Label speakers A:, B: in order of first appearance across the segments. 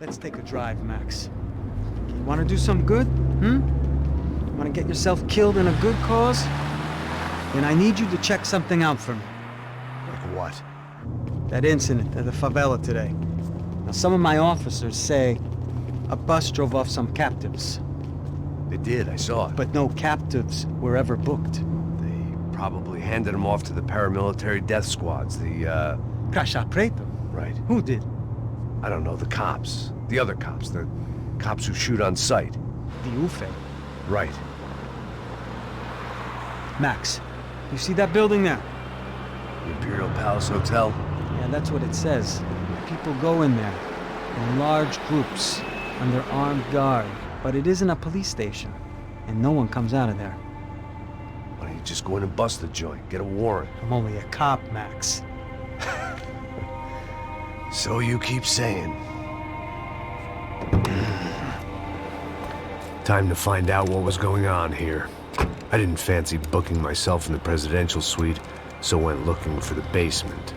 A: Let's take a drive, Max. You want to do some good? Want to get yourself killed in a good cause? Then I need you to check something out for me.
B: Like what?
A: That incident at the favela today. Now, some of my officers say a bus drove off some captives.
B: They did, I saw it.
A: But no captives were ever booked.
B: They probably handed them off to the paramilitary death squads, the,
A: Caixa Preta?
B: Right.
A: Who did?
B: I don't know, the cops. The other cops. The cops who shoot on sight.
A: The UFE.
B: Right.
A: Max, you see that building there?
B: The Imperial Palace Hotel?
A: Yeah, that's what it says. People go in there in large groups under armed guard. But it isn't a police station, and no one comes out of there.
B: Why don't you just go in and bust the joint? Get a warrant.
A: I'm only a cop, Max.
B: So you keep saying. Time to find out what was going on here. I didn't fancy booking myself in the presidential suite, so went looking for the basement.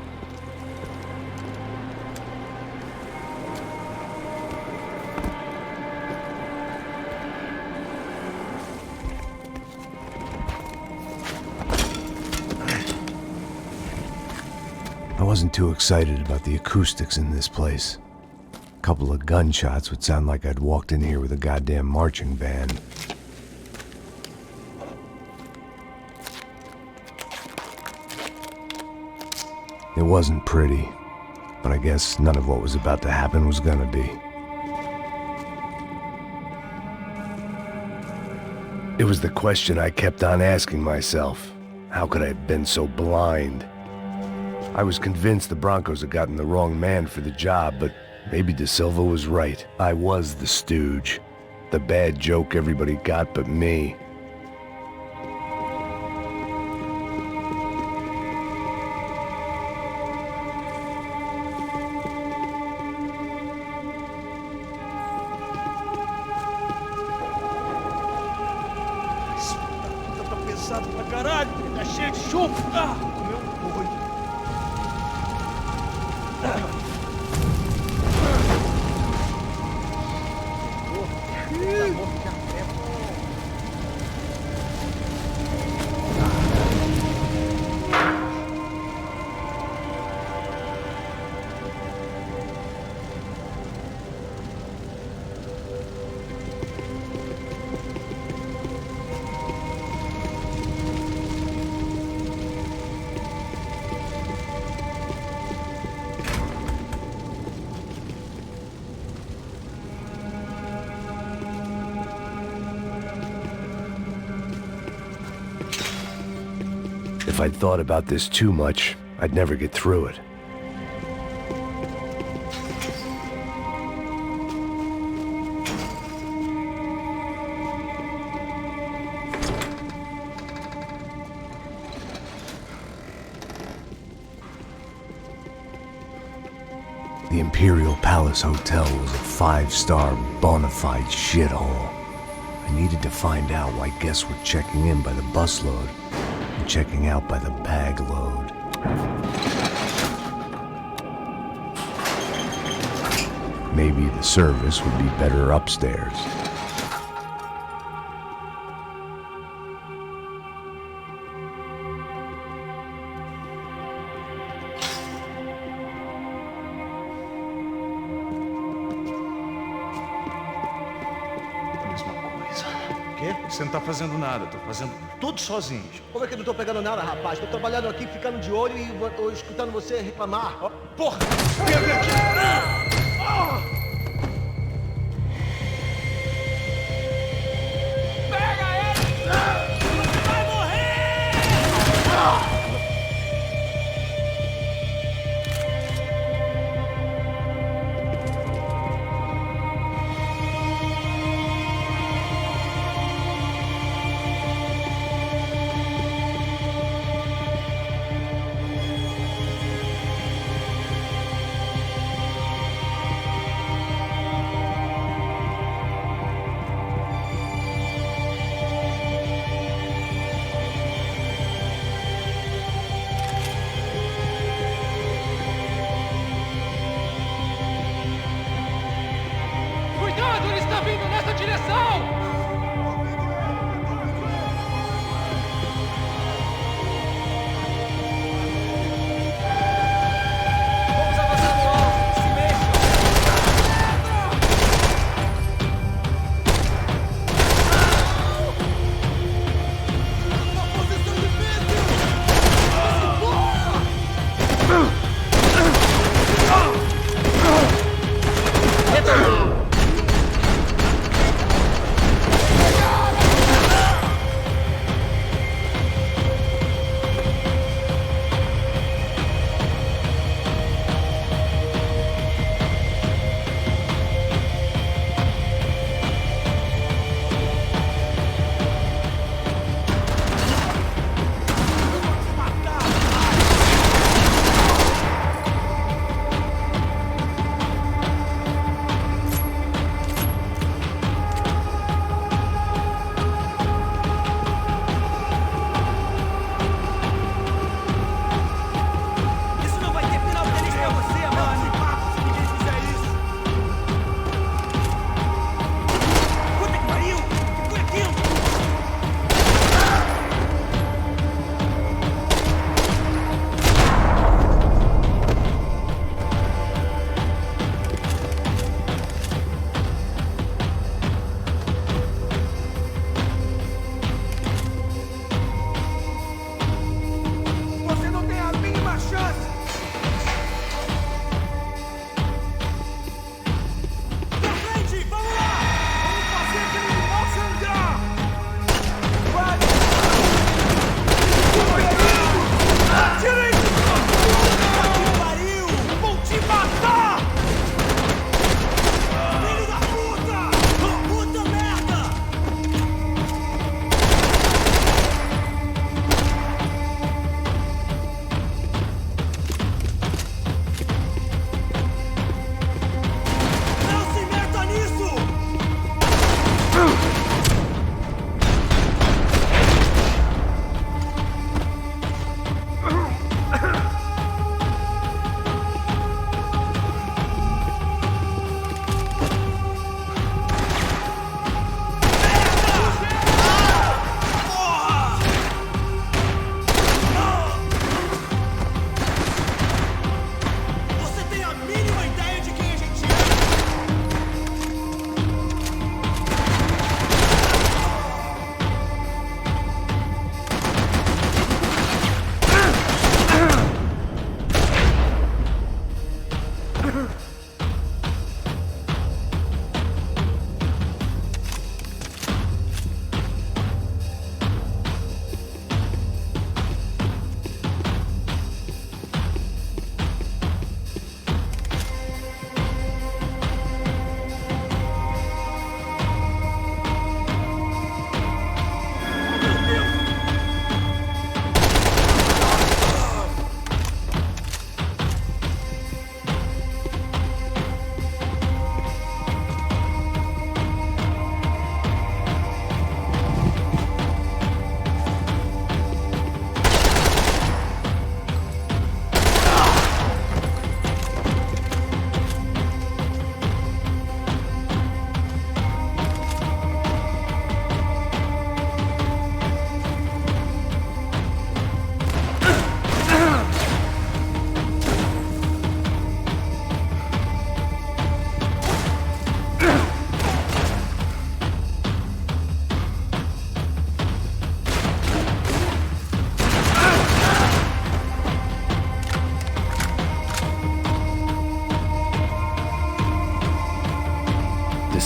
B: I wasn't too excited about the acoustics in this place. A couple of gunshots would sound like I'd walked in here with a goddamn marching band. It wasn't pretty, but I guess none of what was about to happen was gonna be. It was the question I kept on asking myself. How could I have been so blind? I was convinced the Broncos had gotten the wrong man for the job, but maybe De Silva was right. I was the stooge. The bad joke everybody got but me.
A: Tá pesado pra caralho, tá cheio de chumbo. Meu boi.
B: If I'd thought about this too much, I'd never get through it. The Imperial Palace Hotel was a five-star, bona fide shithole. I needed to find out why guests were checking in by the busload and checking out by the bag load. Maybe the service would be better upstairs.
C: Quê? Você não tá fazendo nada, tô fazendo tudo sozinho.
D: Como é que eu não tô pegando nada, rapaz? Tô trabalhando aqui, ficando de olho e escutando você reclamar.
C: Ó, porra! Pega aqui!
E: Pega ele! Você vai morrer!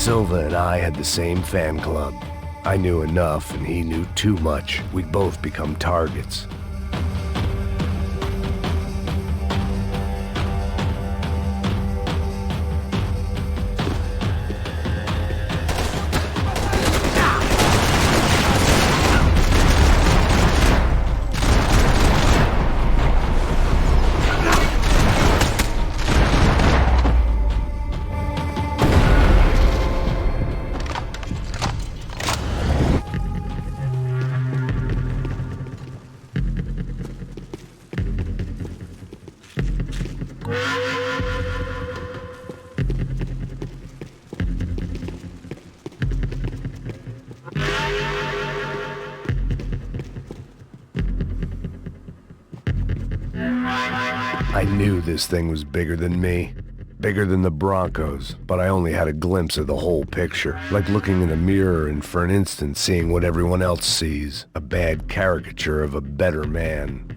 B: Silva and I had the same fan club. I knew enough and he knew too much. We'd both become targets. I knew this thing was bigger than me, bigger than the Broncos, but I only had a glimpse of the whole picture, like looking in a mirror and for an instant seeing what everyone else sees, a bad caricature of a better man.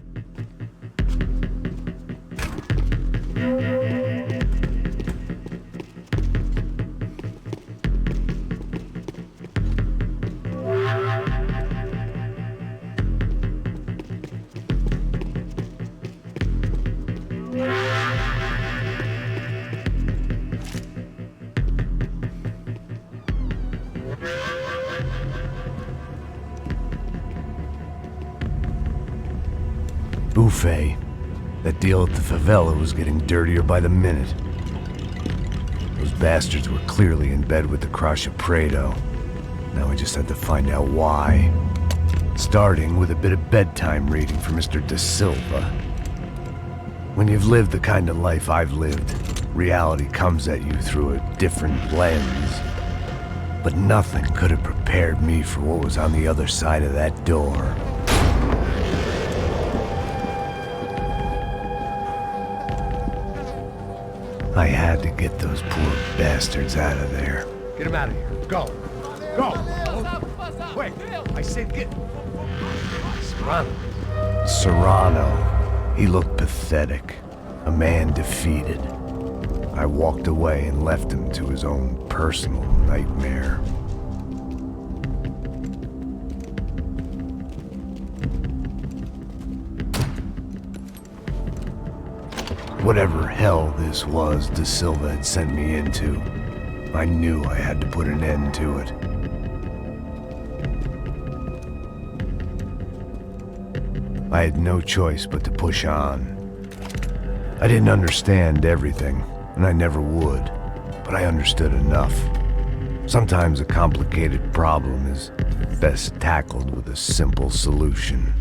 B: Buffet. That deal at the favela was getting dirtier by the minute. Those bastards were clearly in bed with the Crash of Prado. Now I just had to find out why. Starting with a bit of bedtime reading for Mr. Da Silva. When you've lived the kind of life I've lived, reality comes at you through a different lens. But nothing could have prepared me for what was on the other side of that door. I had to get those poor bastards out of there.
D: Get him out of here. Go. Go. Quick. I said get... Serrano.
B: Serrano. He looked pathetic. A man defeated. I walked away and left him to his own personal nightmare. Whatever hell this was Da Silva had sent me into, I knew I had to put an end to it. I had no choice but to push on. I didn't understand everything, and I never would, but I understood enough. Sometimes a complicated problem is best tackled with a simple solution.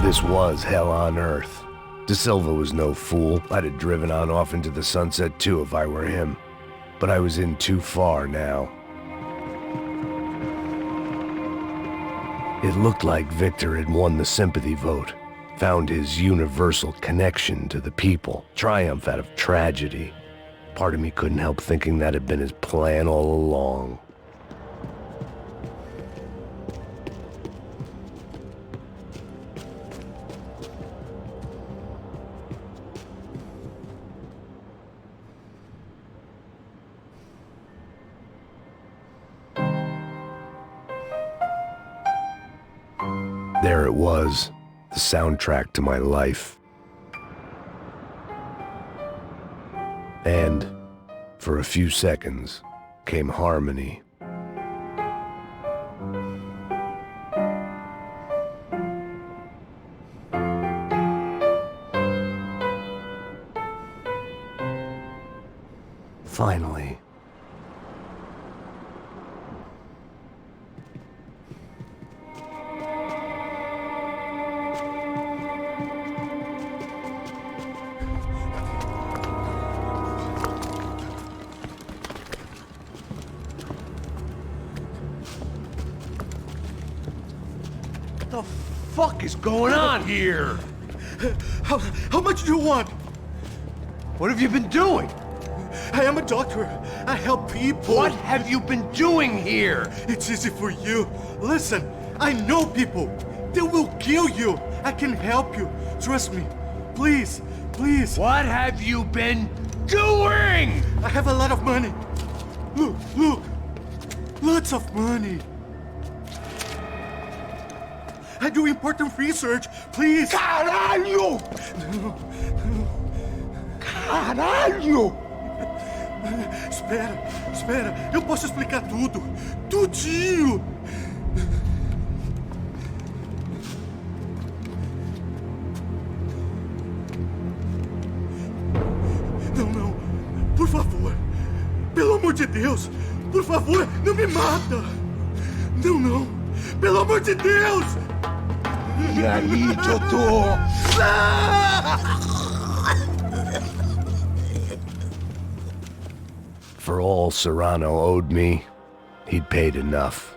B: This was hell on earth. De Silva was no fool. I'd have driven on off into the sunset too if I were him. But I was in too far now. It looked like Victor had won the sympathy vote, found his universal connection to the people, triumph out of tragedy. Part of me couldn't help thinking that had been his plan all along. There it was, the soundtrack to my life. And, for a few seconds, came harmony. Finally.
D: What the fuck is going on here?
F: How much do you want?
D: What have you been doing?
F: I am a doctor. I help people.
D: What have you been doing here?
F: It's easy for you. Listen, I know people. They will kill you. I can help you. Trust me. Please, please.
D: What have you been doing?
F: I have a lot of money. Look, look. Lots of money. I do important research. Please.
D: Caralho! Caralho!
F: Espera, espera. Eu posso explicar tudo. Tudinho. Não, não. Por favor. Pelo amor de Deus. Por favor, não me mata. Não, não. Pelo amor de Deus.
D: E aí, doutor?
B: For all Serrano owed me, he'd paid enough.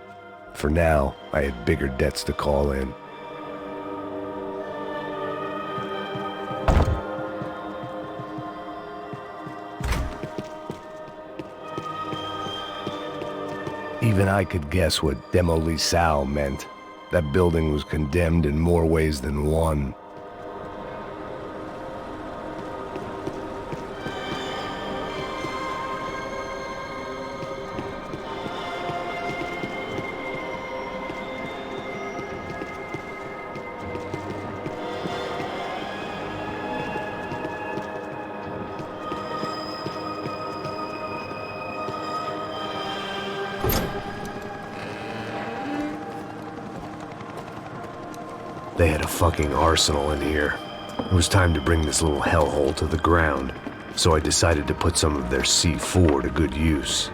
B: For now, I had bigger debts to call in. Even I could guess what Demolisal meant. That building was condemned in more ways than one. They had a fucking arsenal in here. It was time to bring this little hellhole to the ground, so I decided to put some of their C4 to good use.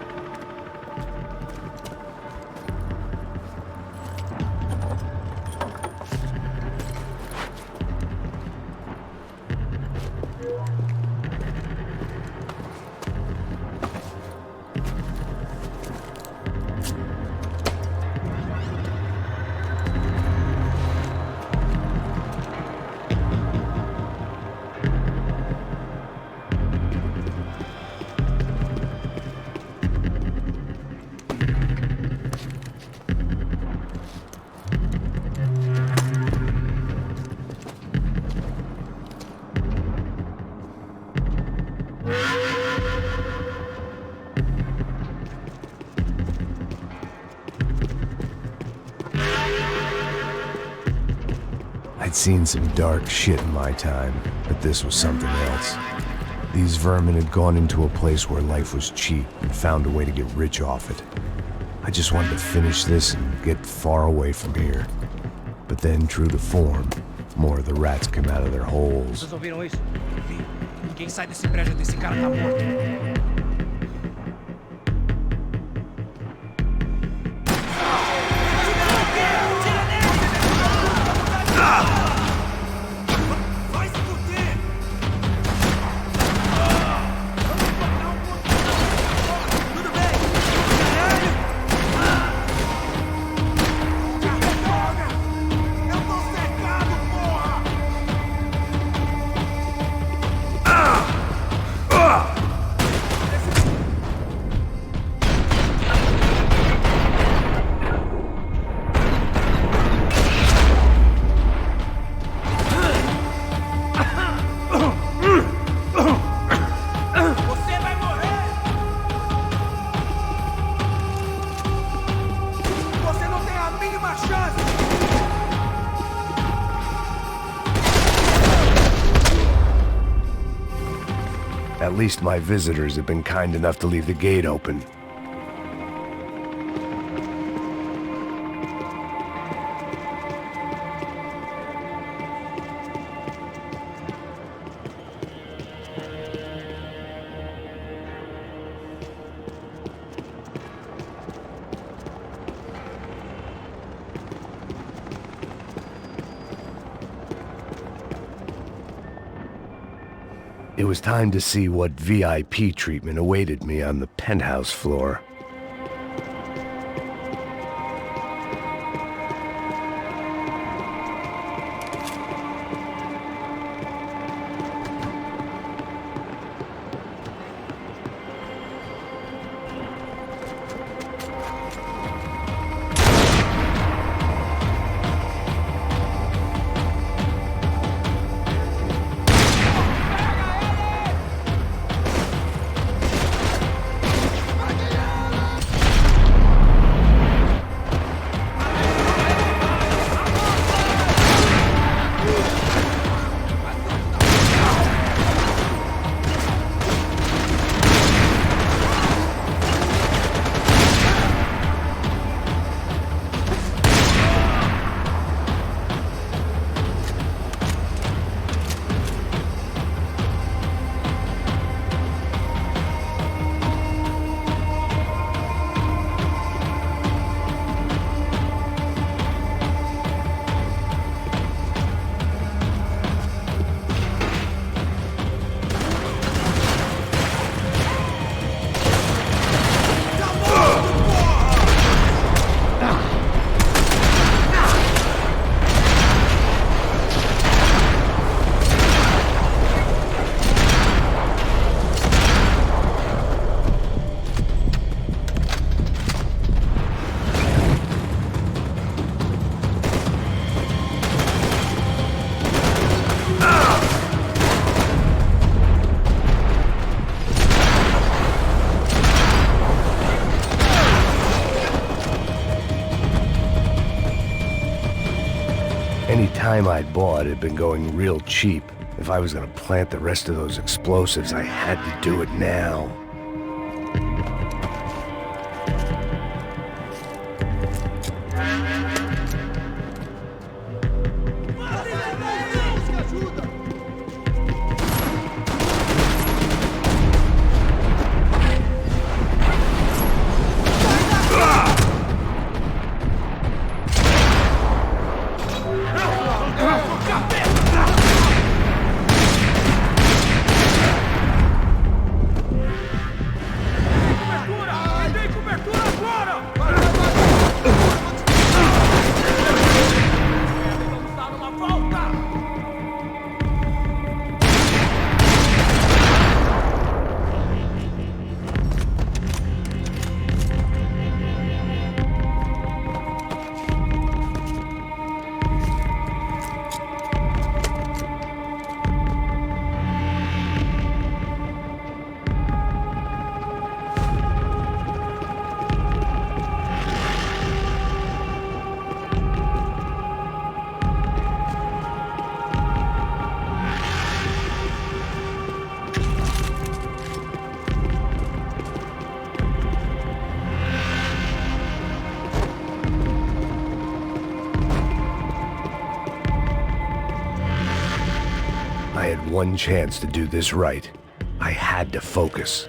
B: I'd seen some dark shit in my time, but this was something else. These vermin had gone into a place where life was cheap and found a way to get rich off it. I just wanted to finish this and get far away from here. But then, true to form, more of the rats came out of their holes.
E: Vocês ouviram isso? Vi. Ninguém sai desse prédio até esse cara tá morto.
B: At least my visitors have been kind enough to leave the gate open. It was time to see what VIP treatment awaited me on the penthouse floor. Any time I'd bought had been going real cheap. If I was gonna plant the rest of those explosives, I had to do it now. I had one chance to do this right. I had to focus.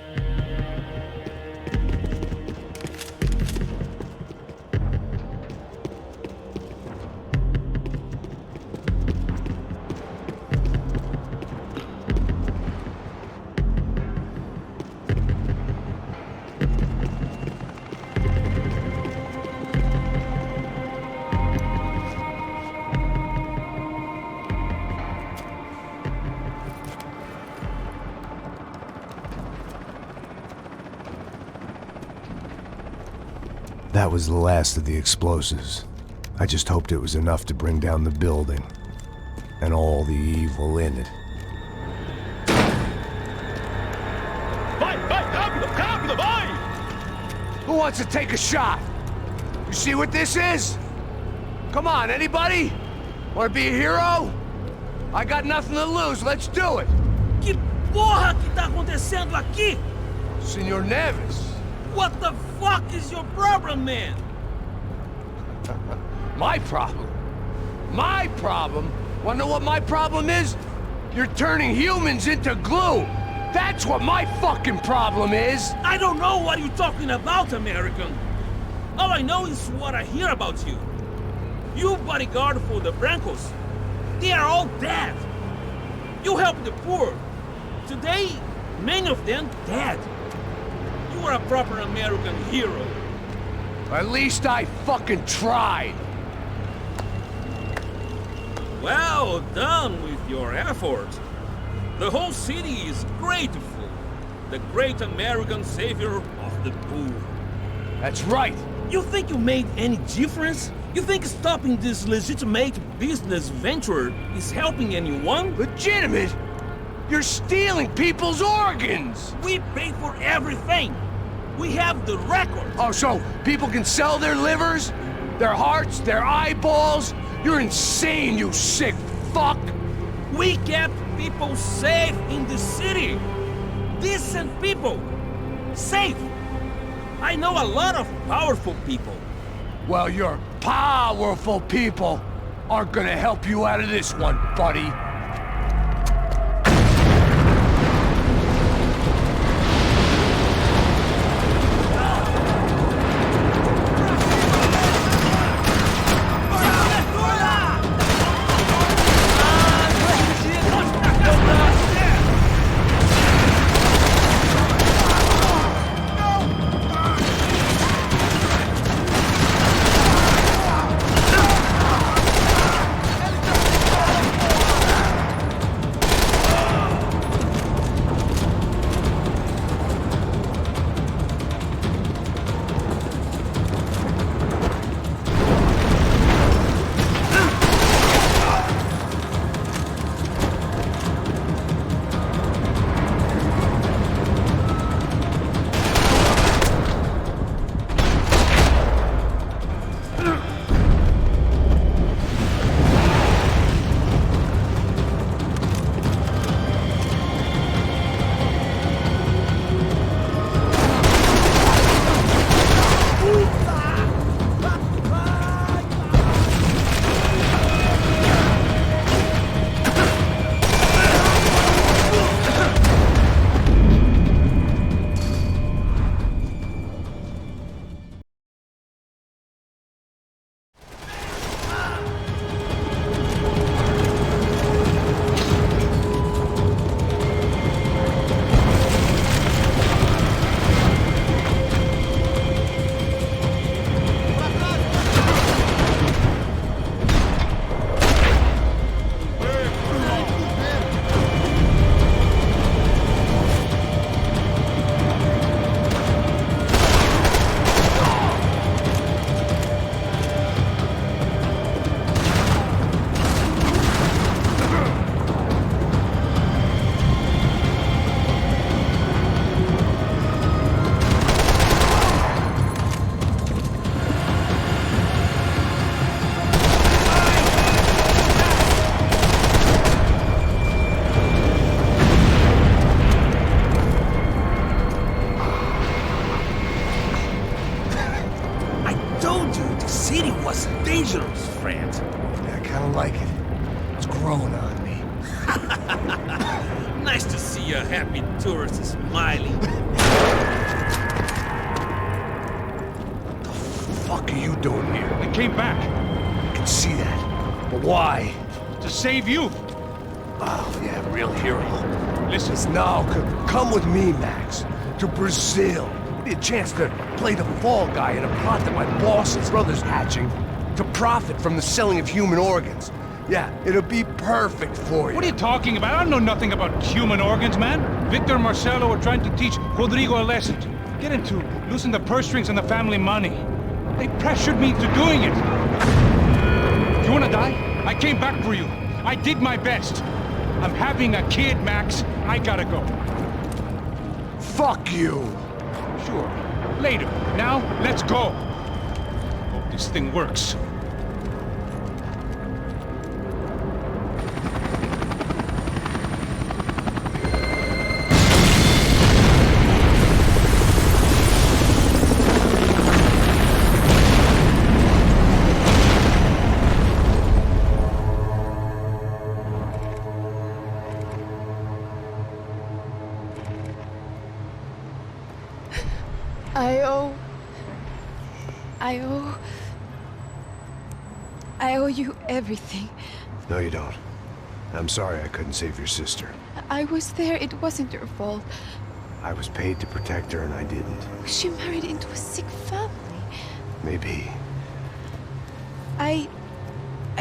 B: That was the last of the explosives. I just hoped it was enough to bring down the building and all the evil in it.
F: Vai, rápido, rápido, vai!
B: Who wants to take a shot? You see what this is? Come on, anybody? Want to be a hero? I got nothing to lose, let's do it!
G: porra que tá acontecendo aqui?
H: Senor Neves.
G: What the fuck is your problem, man?
H: My problem? My problem? Wanna know what my problem is? You're turning humans into glue! That's what my fucking problem is!
G: I don't know what you're talking about, American. All I know is what I hear about you. You bodyguard for the Brancos. They are all dead. You help the poor. Today, many of them dead. You are a proper American hero.
H: At least I fucking tried!
G: Well done with your effort. The whole city is grateful. The great American savior of the poor.
H: That's right!
G: You think you made any difference? You think stopping this legitimate business venture is helping anyone?
H: Legitimate? You're stealing people's organs!
G: We pay for everything. We have the record.
H: Oh, so people can sell their livers? Their hearts? Their eyeballs? You're insane, you sick fuck!
G: We kept people safe in the city. Decent people. Safe. I know a lot of powerful people.
H: Well, your powerful people aren't gonna help you out of this one, buddy.
G: dangerous, friend.
H: Yeah, I kinda like it. It's growing on me.
G: Nice to see a happy tourist smiling.
H: What the fuck are you doing here?
C: I came back
H: I can see that. But why?
C: to save you.
H: Oh, yeah, real hero.
C: Listen,
H: Now, come with me, Max. To Brazil. Be a chance to play the fall guy in a plot that my boss's brother's hatching to profit from the selling of human organs. Yeah, it'll be perfect for you.
C: what are you talking about? I know nothing about human organs, man. Victor and Marcelo are trying to teach Rodrigo a lesson. Get him to loosen the purse strings on the family money. They pressured me into doing it. You wanna die? I came back for you. I did my best. I'm having a kid, Max. I gotta go.
H: Fuck you!
C: Sure. Later. Now, let's go. Hope this thing works.
I: I owe you everything.
H: No, you don't. I'm sorry I couldn't save your sister.
I: I was there. It wasn't your fault.
H: I was paid to protect her and I didn't.
I: She married into a sick family.
H: Maybe.
I: I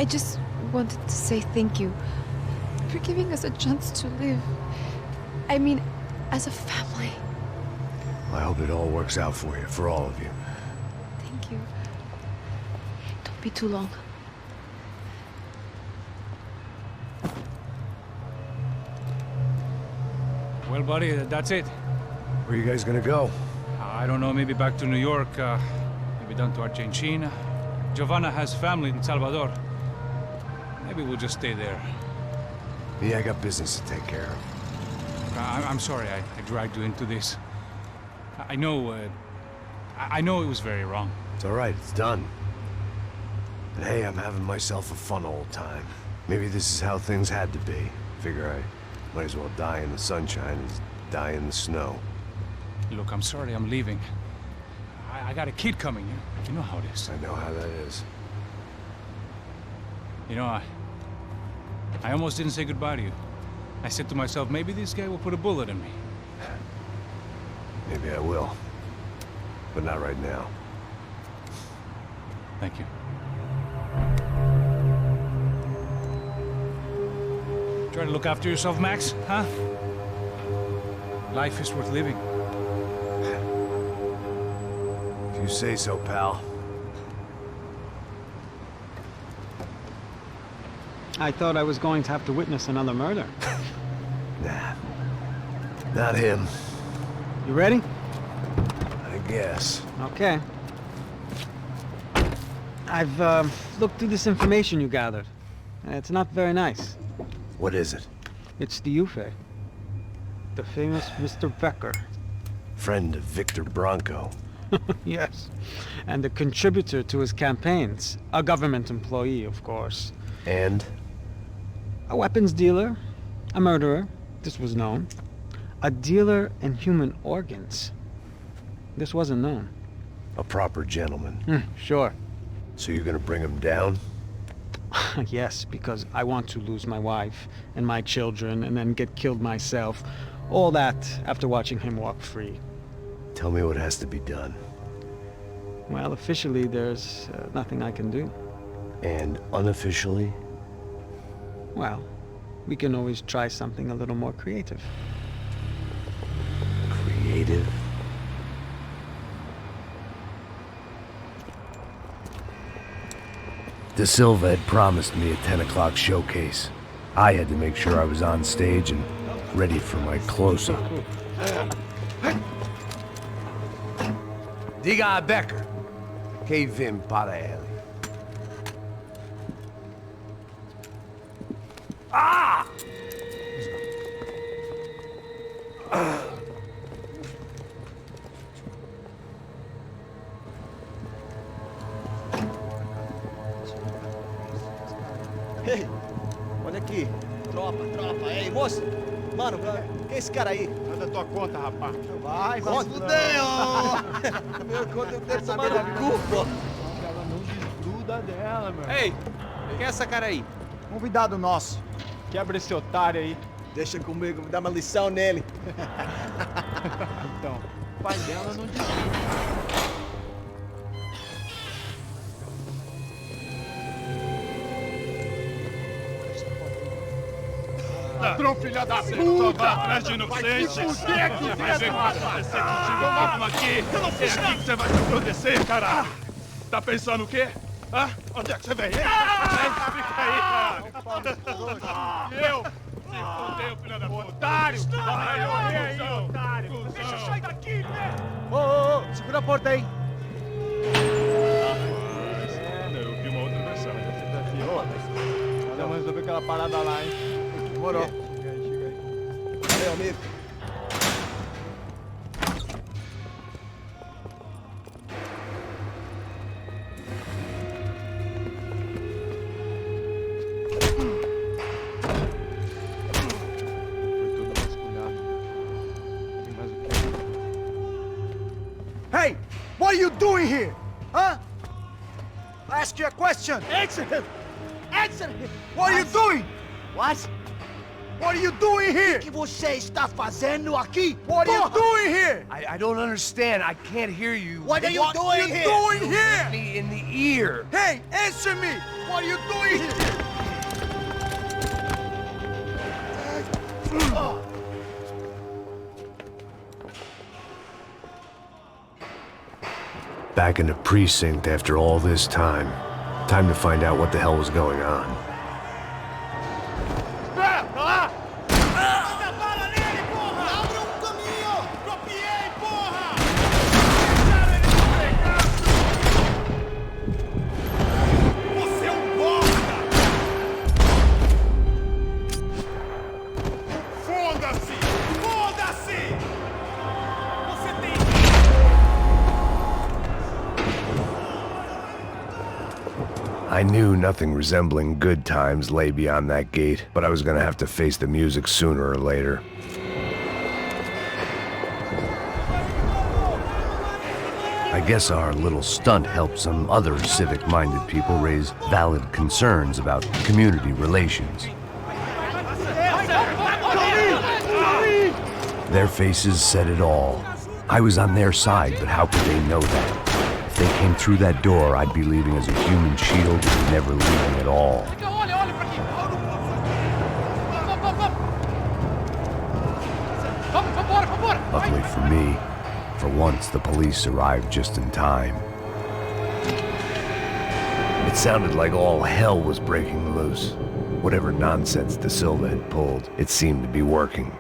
I: just wanted to say thank you for giving us a chance to live. I mean, as a family.
H: I hope it all works out for you, for all of you.
I: Thank you. Don't be too long.
C: Well, buddy, that's it.
H: Where are you guys gonna go?
C: I don't know, maybe back to New York, maybe down to Argentina. Giovanna has family in Salvador. Maybe we'll just stay there.
H: Yeah, I got business to take care of.
C: I'm sorry I dragged you into this. I know it was very wrong.
H: It's all right, it's done. And hey, I'm having myself a fun old time. Maybe this is how things had to be. Figure I might as well die in the sunshine as die in the snow.
C: Look, I'm sorry I'm leaving. I got a kid coming, you know how it is.
H: I know how that is.
C: You know, I almost didn't say goodbye to you. I said to myself, maybe this guy will put a bullet in me.
H: Maybe I will. But not right now.
C: Thank you. Try to look after yourself, Max, huh? Life is worth living.
H: If you say so, pal.
A: I thought I was going to have to witness another murder.
H: Nah. Not him.
A: You ready?
H: I guess.
A: Okay. I've looked through this information you gathered. It's not very nice.
H: What is it?
A: It's the Ufe. The famous Mr. Becker.
B: friend of Victor Bronco.
A: Yes, and a contributor to his campaigns. A government employee, of course.
B: And?
A: A weapons dealer. A murderer. This was known. A dealer in human organs. This wasn't known.
B: A proper gentleman.
A: Sure.
B: So you're gonna bring him down?
A: Yes, because I want to lose my wife and my children and then get killed myself. All that after watching him walk free.
B: Tell me what has to be done.
A: Well, officially, there's nothing I can do.
B: And unofficially?
A: Well, we can always try something a little more creative.
B: Creative? De Silva had promised me a 10 o'clock showcase. I had to make sure I was on stage and ready for my close-up.
H: Diga a Becker. Que vim para ele. Ah!
D: Ei, olha aqui. Tropa. Ei, moço. Mano, quem é esse cara aí?
F: Manda tua conta, rapaz.
D: Vai se fudeu! Meu conta eu quero saber da culpa.
F: Ela não desgruda dela, meu.
E: Ei, quem é essa cara aí?
F: Convidado nosso. Quebra esse otário aí.
D: Deixa comigo, vou dar uma lição nele.
F: Então, o pai dela não desgruda.
J: Ladrão, filha da puta! Vai atrás de inocente! Vai ver o que vai acontecer contigo mesmo aqui! É aqui que você vai se acontecer, caralho! Tá pensando o quê? Hã? Onde é que você vem? Fica aí, caralho! Eu? Se fudeu, filha da puta! Otário! Vai morrer aí, otário! Deixa eu sair daqui, né?
D: Ô, segura a porta aí.
J: Eu vi uma outra versão.
F: Vamos resolver aquela parada lá, hein?
D: Demorou.
F: Chega aí.
D: Valeu, amigo.
F: Foi tudo vasculhado. Tem mais o quê?
D: Hey! are you doing here? Huh? I ask you a question. Answer him. Answer him. What are you doing? What? What are you doing here? O que você está fazendo aqui? What are you doing here?
H: I don't understand. I can't hear you.
D: What are you doing here?
H: You hit me in the ear.
D: Hey, answer me. What are you doing here?
B: Back in the precinct after all this time. Time to find out what the hell was going on. I knew nothing resembling good times lay beyond that gate, but I was gonna have to face the music sooner or later. I guess our little stunt helped some other civic-minded people raise valid concerns about community relations. Their faces said it all. I was on their side, but how could they know that? If they came through that door, I'd be leaving as a human shield and never leaving at all. Luckily for me, for once the police arrived just in time. It sounded like all hell was breaking loose. Whatever nonsense De Silva had pulled, it seemed to be working.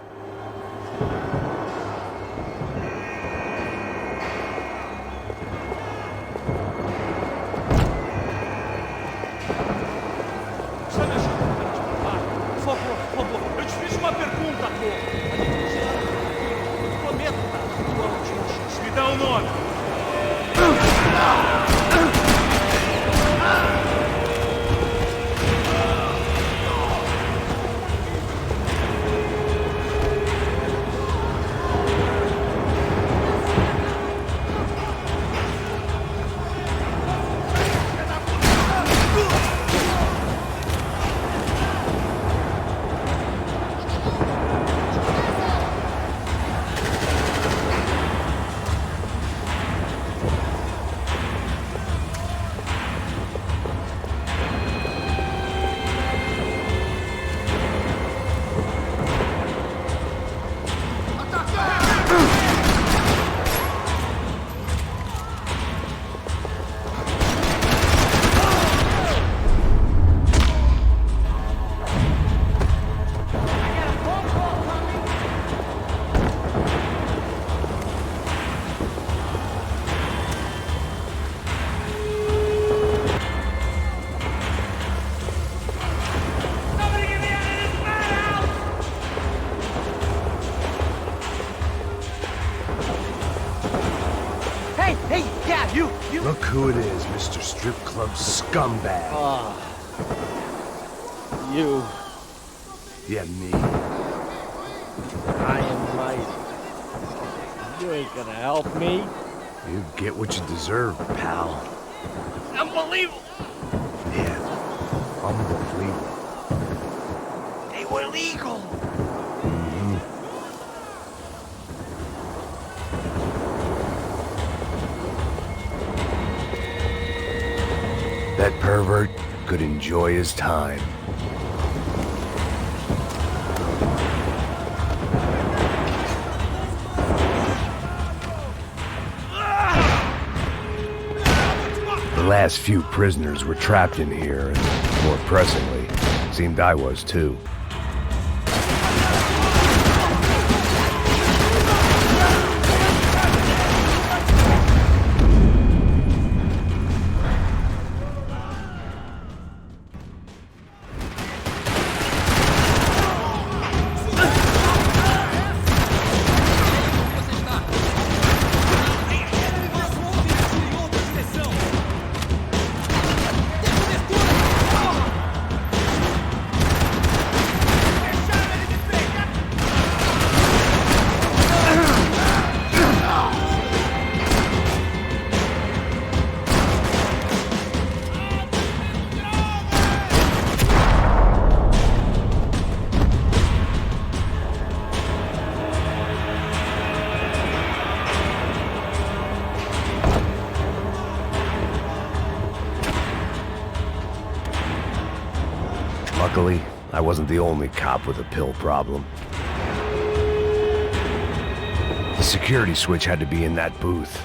B: Look who it is, Mr. Strip Club Scumbag.
D: You.
B: Yeah, me.
D: I am mighty. You ain't gonna help me.
B: You get what you deserve, pal.
G: Unbelievable!
B: Yeah, unbelievable.
D: They were legal.
B: That pervert could enjoy his time. The last few prisoners were trapped in here, and more pressingly, seemed I was too. I wasn't the only cop with a pill problem. The security switch had to be in that booth.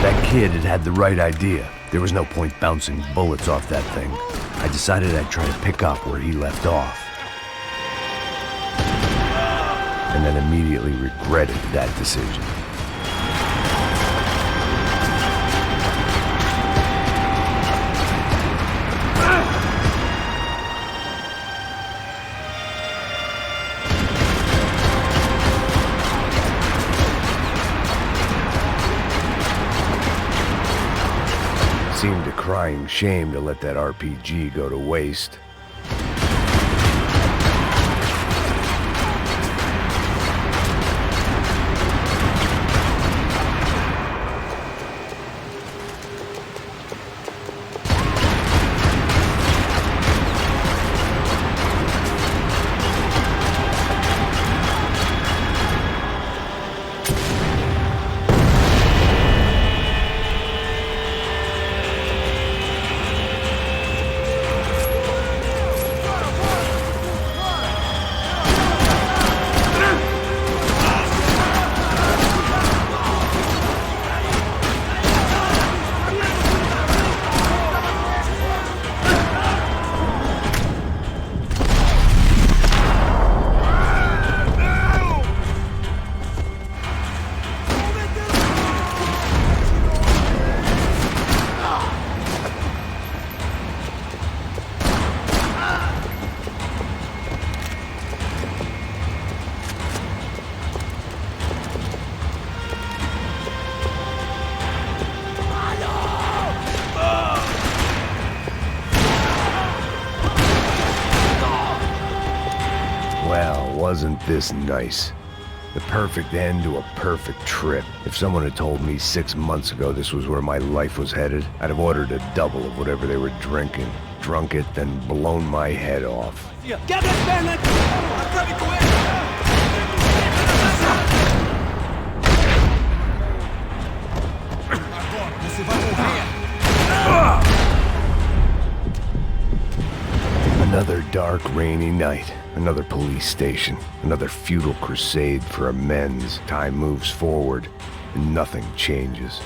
B: That kid had the right idea. There was no point bouncing bullets off that thing. I decided I'd try to pick up where he left off. And then immediately regretted that decision. Seemed a crying shame to let that RPG go to waste. Well, wasn't this nice? The perfect end to a perfect trip. If someone had told me 6 months ago this was where my life was headed, I'd have ordered a double of whatever they were drinking, drunk it, then blown my head off. Another dark, rainy night. Another police station. Another futile crusade for amends. Time moves forward, and nothing changes.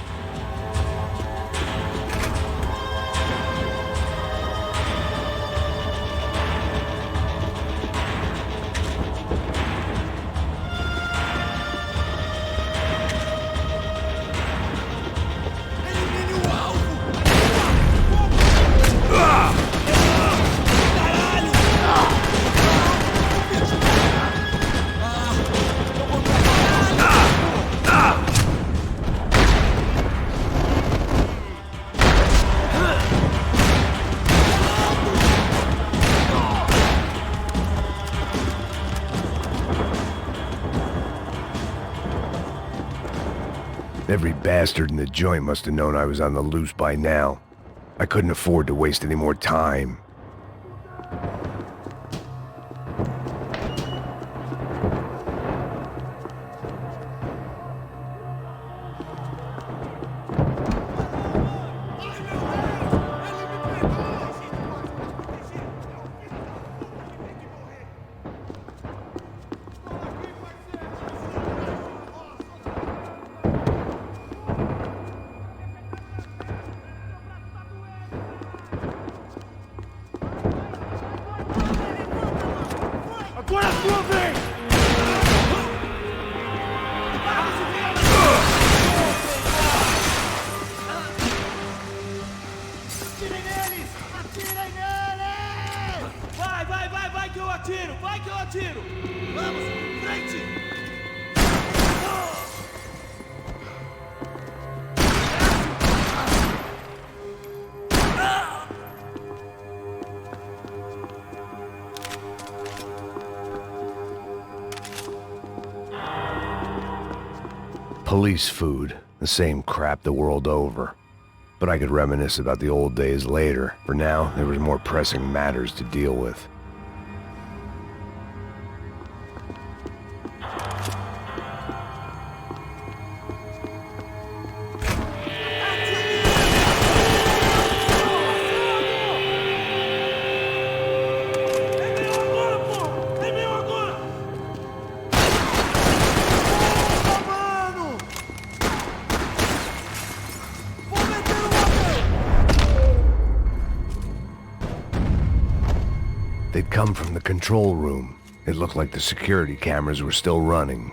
B: Every bastard in the joint must have known I was on the loose by now. I couldn't afford to waste any more time. Police food, the same crap the world over. But I could reminisce about the old days later. For now, there was more pressing matters to deal with. They'd come from the control room. It looked like the security cameras were still running.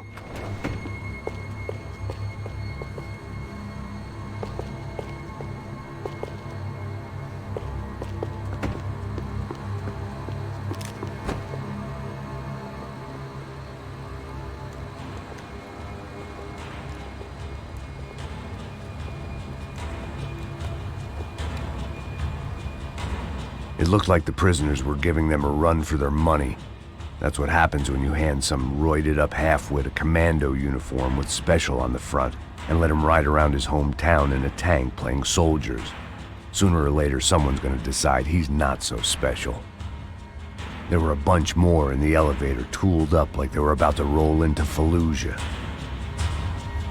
B: It looked like the prisoners were giving them a run for their money. That's what happens when you hand some roided-up halfwit a commando uniform with special on the front and let him ride around his hometown in a tank playing soldiers. Sooner or later, someone's gonna decide he's not so special. There were a bunch more in the elevator, tooled up like they were about to roll into Fallujah.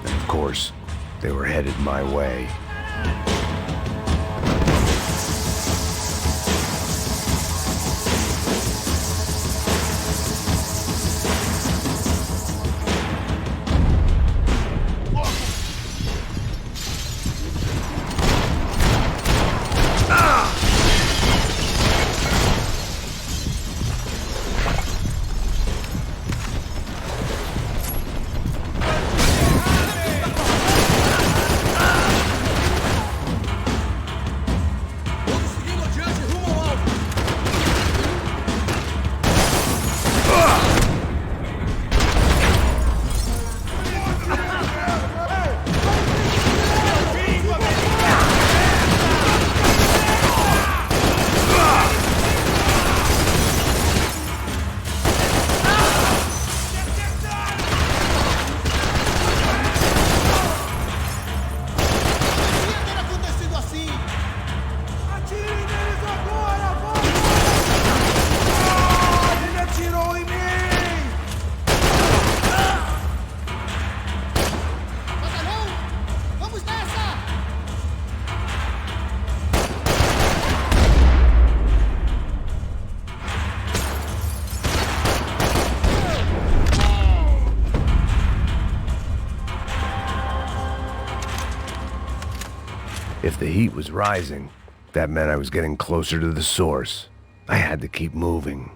B: And of course, they were headed my way. If the heat was rising, that meant I was getting closer to the source. I had to keep moving.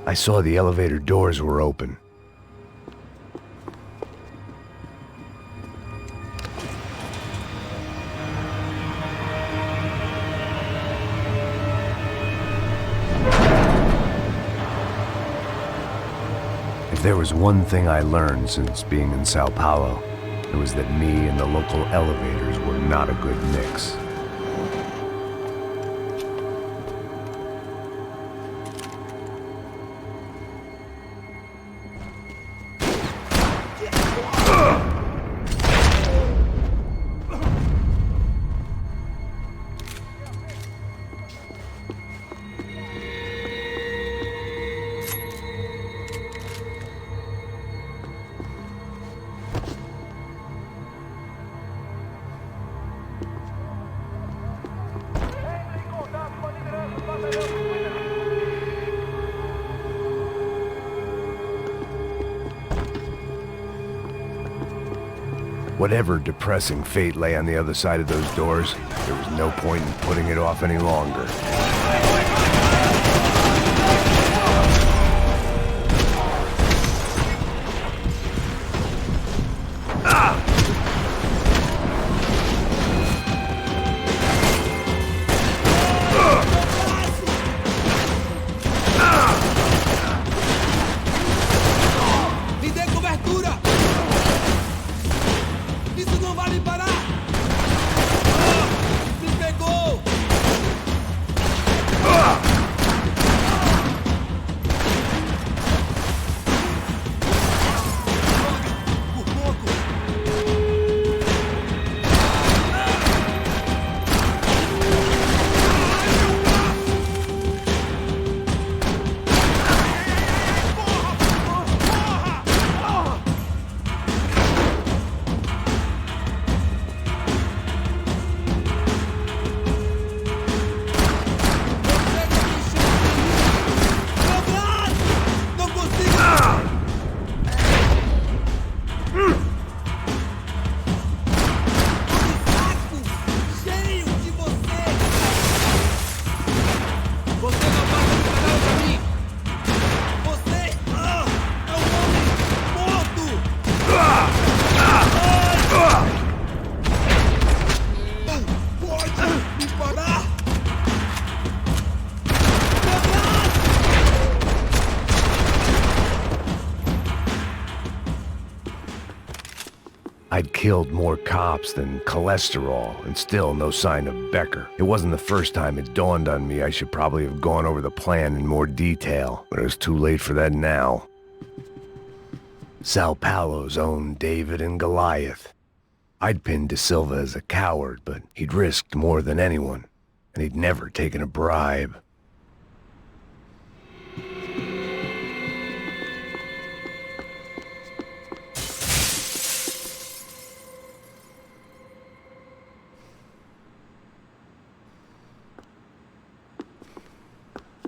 B: I saw the elevator doors were open. If there was one thing I learned since being in Sao Paulo, it was that me and the local elevators were not a good mix. Whatever depressing fate lay on the other side of those doors, there was no point in putting it off any longer. I'd killed more cops than cholesterol, and still no sign of Becker. It wasn't the first time it dawned on me I should probably have gone over the plan in more detail, but it was too late for that now. Sao Paulo's own David and Goliath. I'd pinned De Silva as a coward, but he'd risked more than anyone, and he'd never taken a bribe.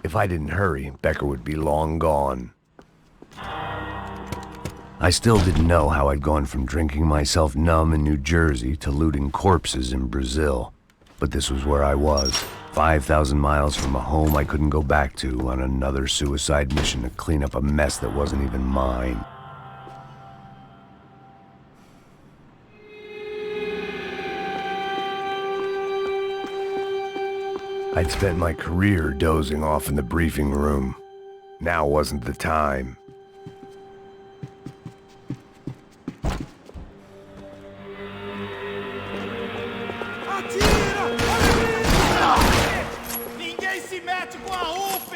B: If I didn't hurry, Becker would be long gone. I still didn't know how I'd gone from drinking myself numb in New Jersey to looting corpses in Brazil. But this was where I was, 5,000 miles from a home I couldn't go back to, on another suicide mission to clean up a mess that wasn't even mine. I'd spent my career dozing off in the briefing room. Now wasn't the time.
D: Ninguém se mete com a UF!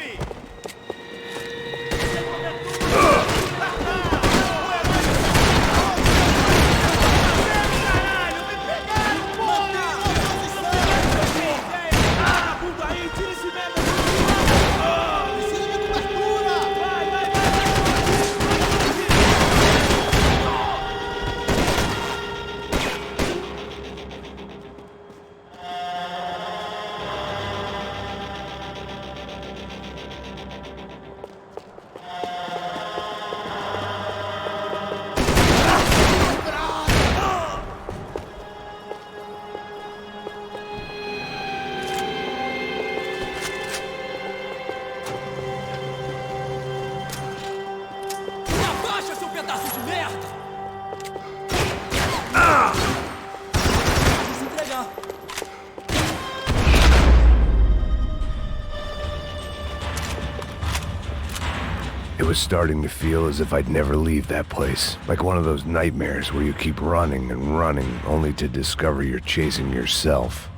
B: It was starting to feel as if I'd never leave that place, like one of those nightmares where you keep running and running only to discover you're chasing yourself.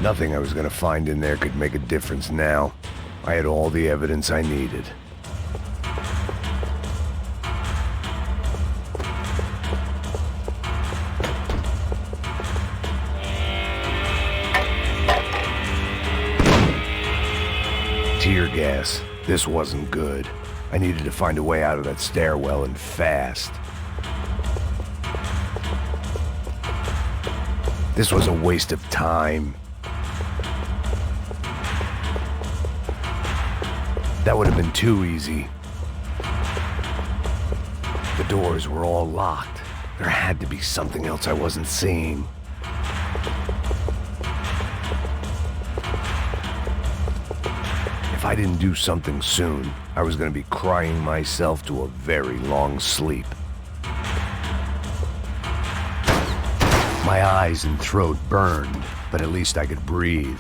B: Nothing I was going to find in there could make a difference now. I had all the evidence I needed. Tear gas. This wasn't good. I needed to find a way out of that stairwell, and fast. This was a waste of time. That would have been too easy. The doors were all locked. There had to be something else I wasn't seeing. If I didn't do something soon, I was going to be crying myself to a very long sleep. My eyes and throat burned, but at least I could breathe.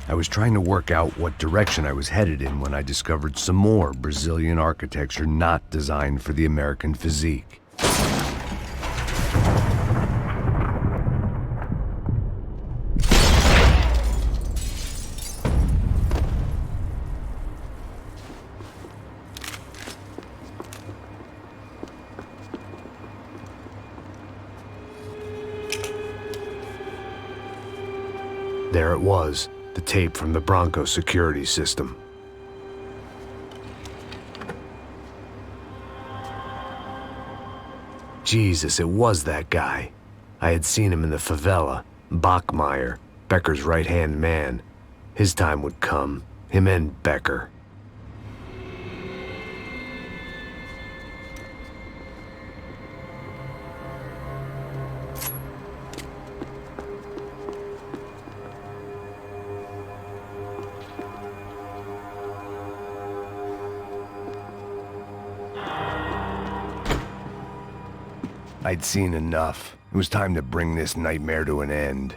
B: I was trying to work out what direction I was headed in when I discovered some more Brazilian architecture not designed for the American physique. There it was, the tape from the Bronco security system. Jesus, it was that guy. I had seen him in the favela, Bachmeyer, Becker's right-hand man. His time would come, him and Becker. I'd seen enough. It was time to bring this nightmare to an end.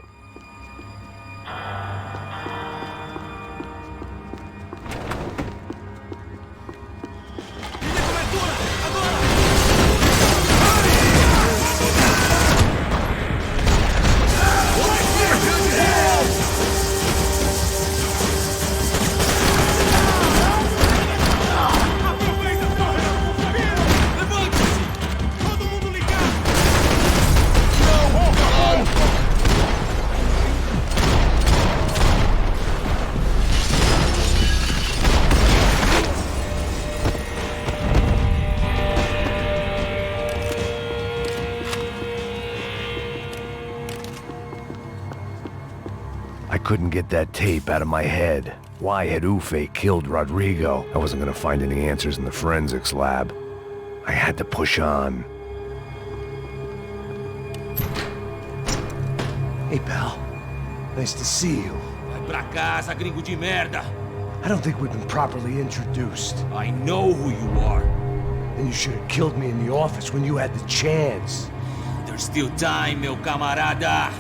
B: I couldn't get that tape out of my head. Why had Ufe killed Rodrigo? I wasn't gonna find any answers in the forensics lab. I had to push on.
H: Hey, pal. Nice to see you.
G: Vai pra casa, gringo de merda.
H: I don't think we've been properly introduced.
G: I know who you are.
H: And you should have killed me in the office when you had the chance.
G: There's still time, meu camarada.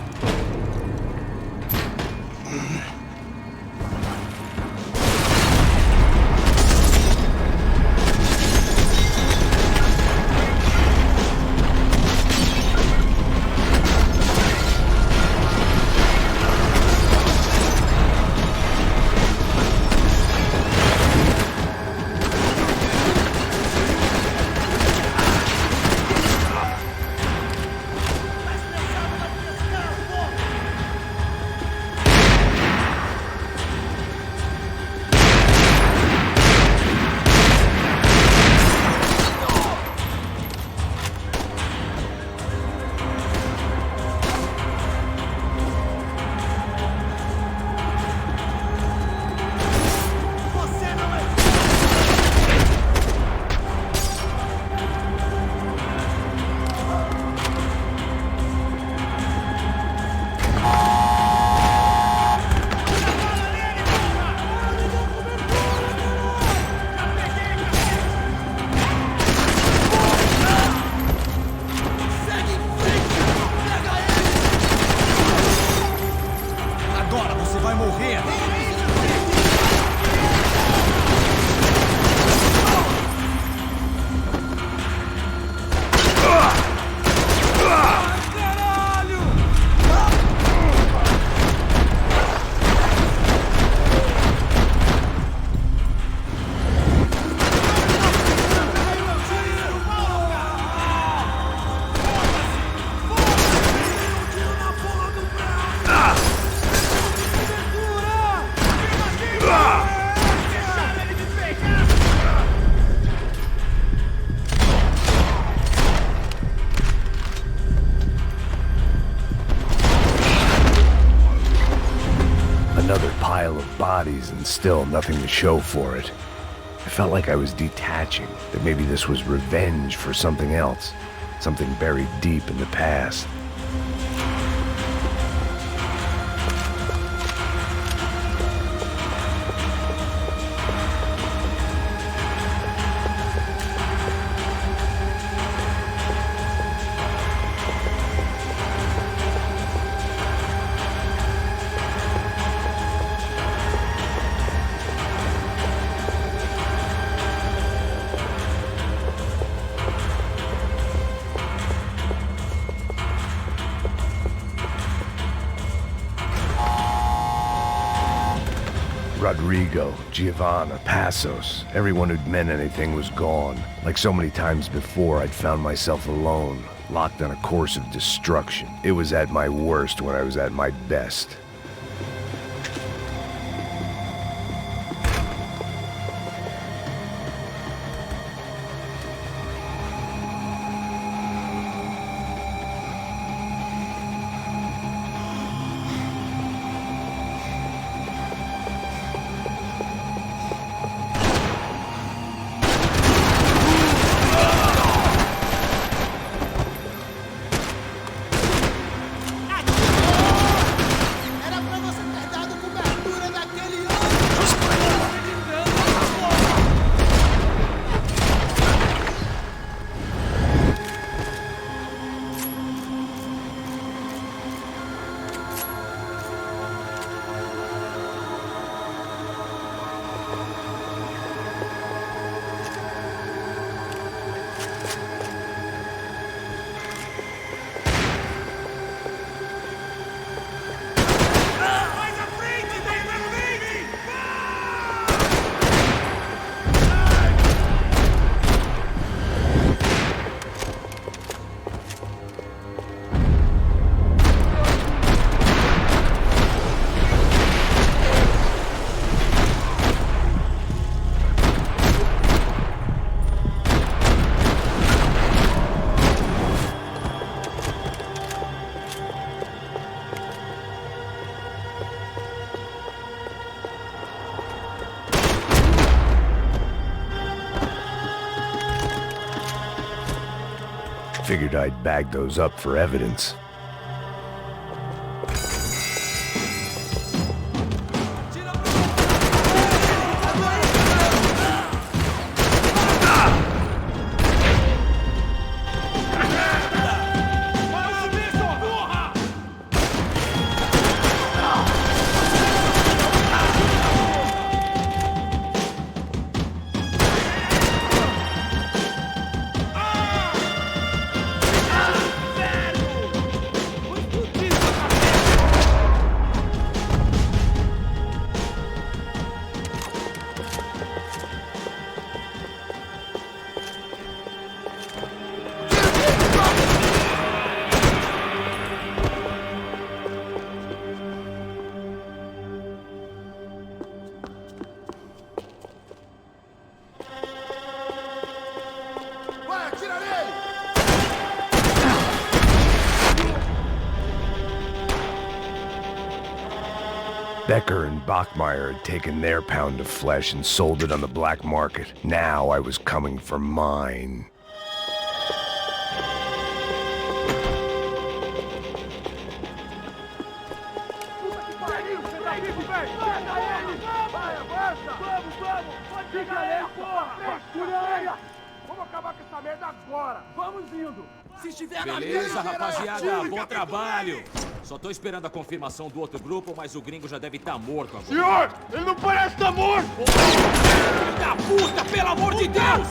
B: Bodies and still nothing to show for it. I felt like I was detaching, that maybe this was revenge for something else, something buried deep in the past. Rodrigo, Giovanna, Passos, everyone who'd meant anything was gone. Like so many times before, I'd found myself alone, locked on a course of destruction. It was at my worst when I was at my best. Figured I'd bag those up for evidence. Becker and Bachmeyer had taken their pound of flesh and sold it on the black market. Now I was coming for mine.
K: Beleza, rapaziada, bom trabalho. Só tô esperando a confirmação do outro grupo, mas o gringo já deve estar morto agora.
J: Senhor, ele não parece estar morto!
K: Filho da puta, pelo amor de Deus!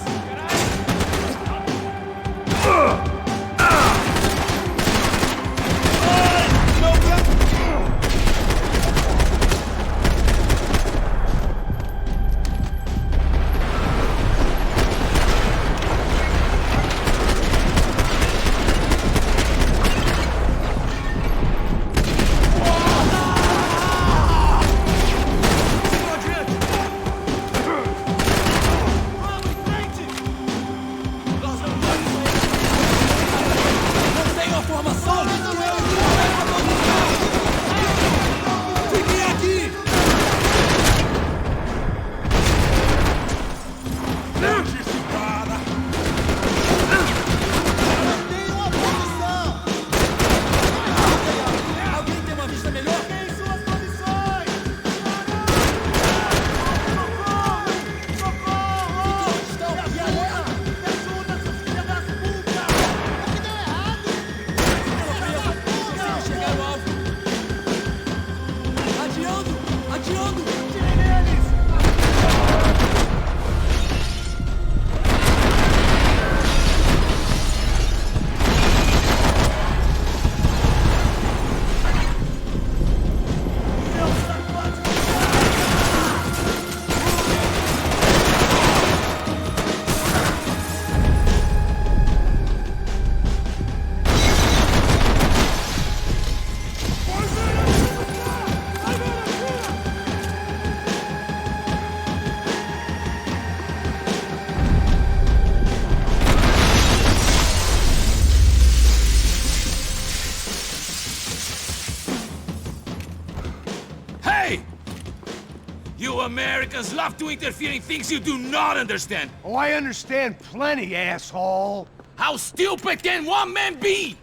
G: You Americans love to interfere in things you do not understand.
H: Oh, I understand plenty, asshole.
G: How stupid can one man be?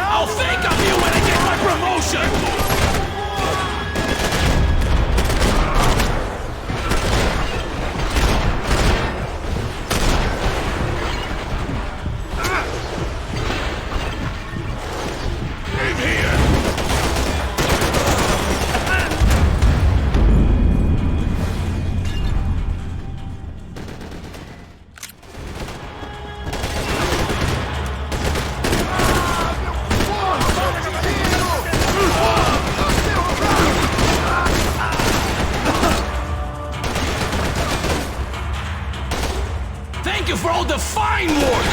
G: I'll think of you when I get my promotion! Thank you for all the fine work!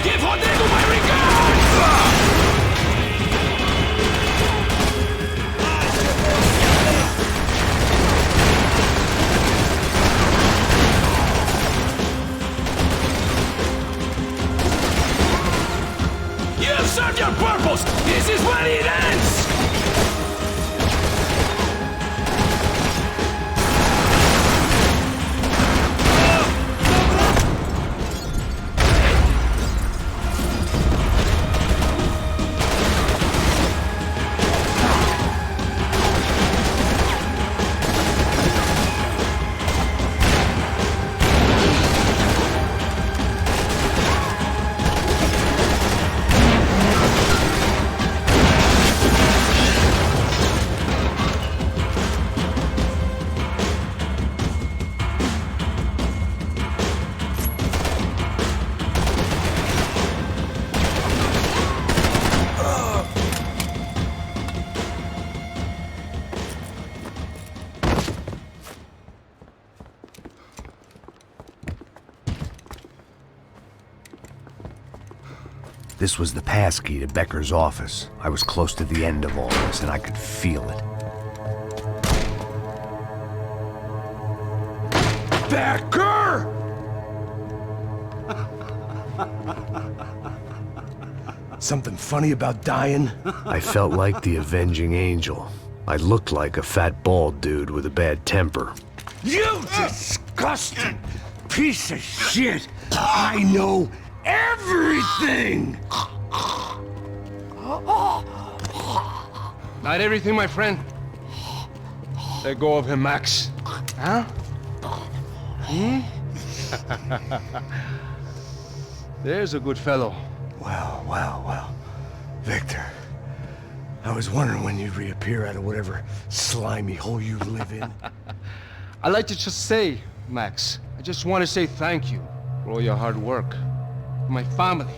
G: Give Rodrigo my regards!
B: This was the passkey to Becker's office. I was close to the end of all this, and I could feel it.
H: Becker! Something funny about dying?
B: I felt like the avenging angel. I looked like a fat bald dude with a bad temper.
H: You disgusting piece of shit! I know everything!
F: Not everything, my friend. Let go of him, Max. Huh? There's a good fellow.
H: Well. Victor, I was wondering when you'd reappear out of whatever slimy hole you live in.
F: I'd like to just say, Max, I just want to say thank you for all your hard work, for my family,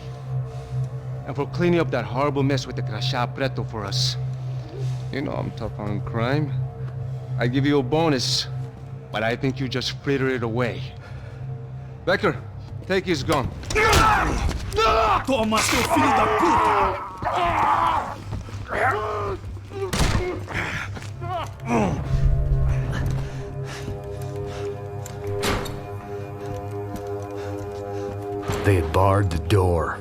F: and for cleaning up that horrible mess with the Crachá Preto for us. You know I'm tough on crime. I give you a bonus, but I think you just frittered it away. Becker, take his gun.
E: Toma, seu filho da puta!
B: They had barred the door.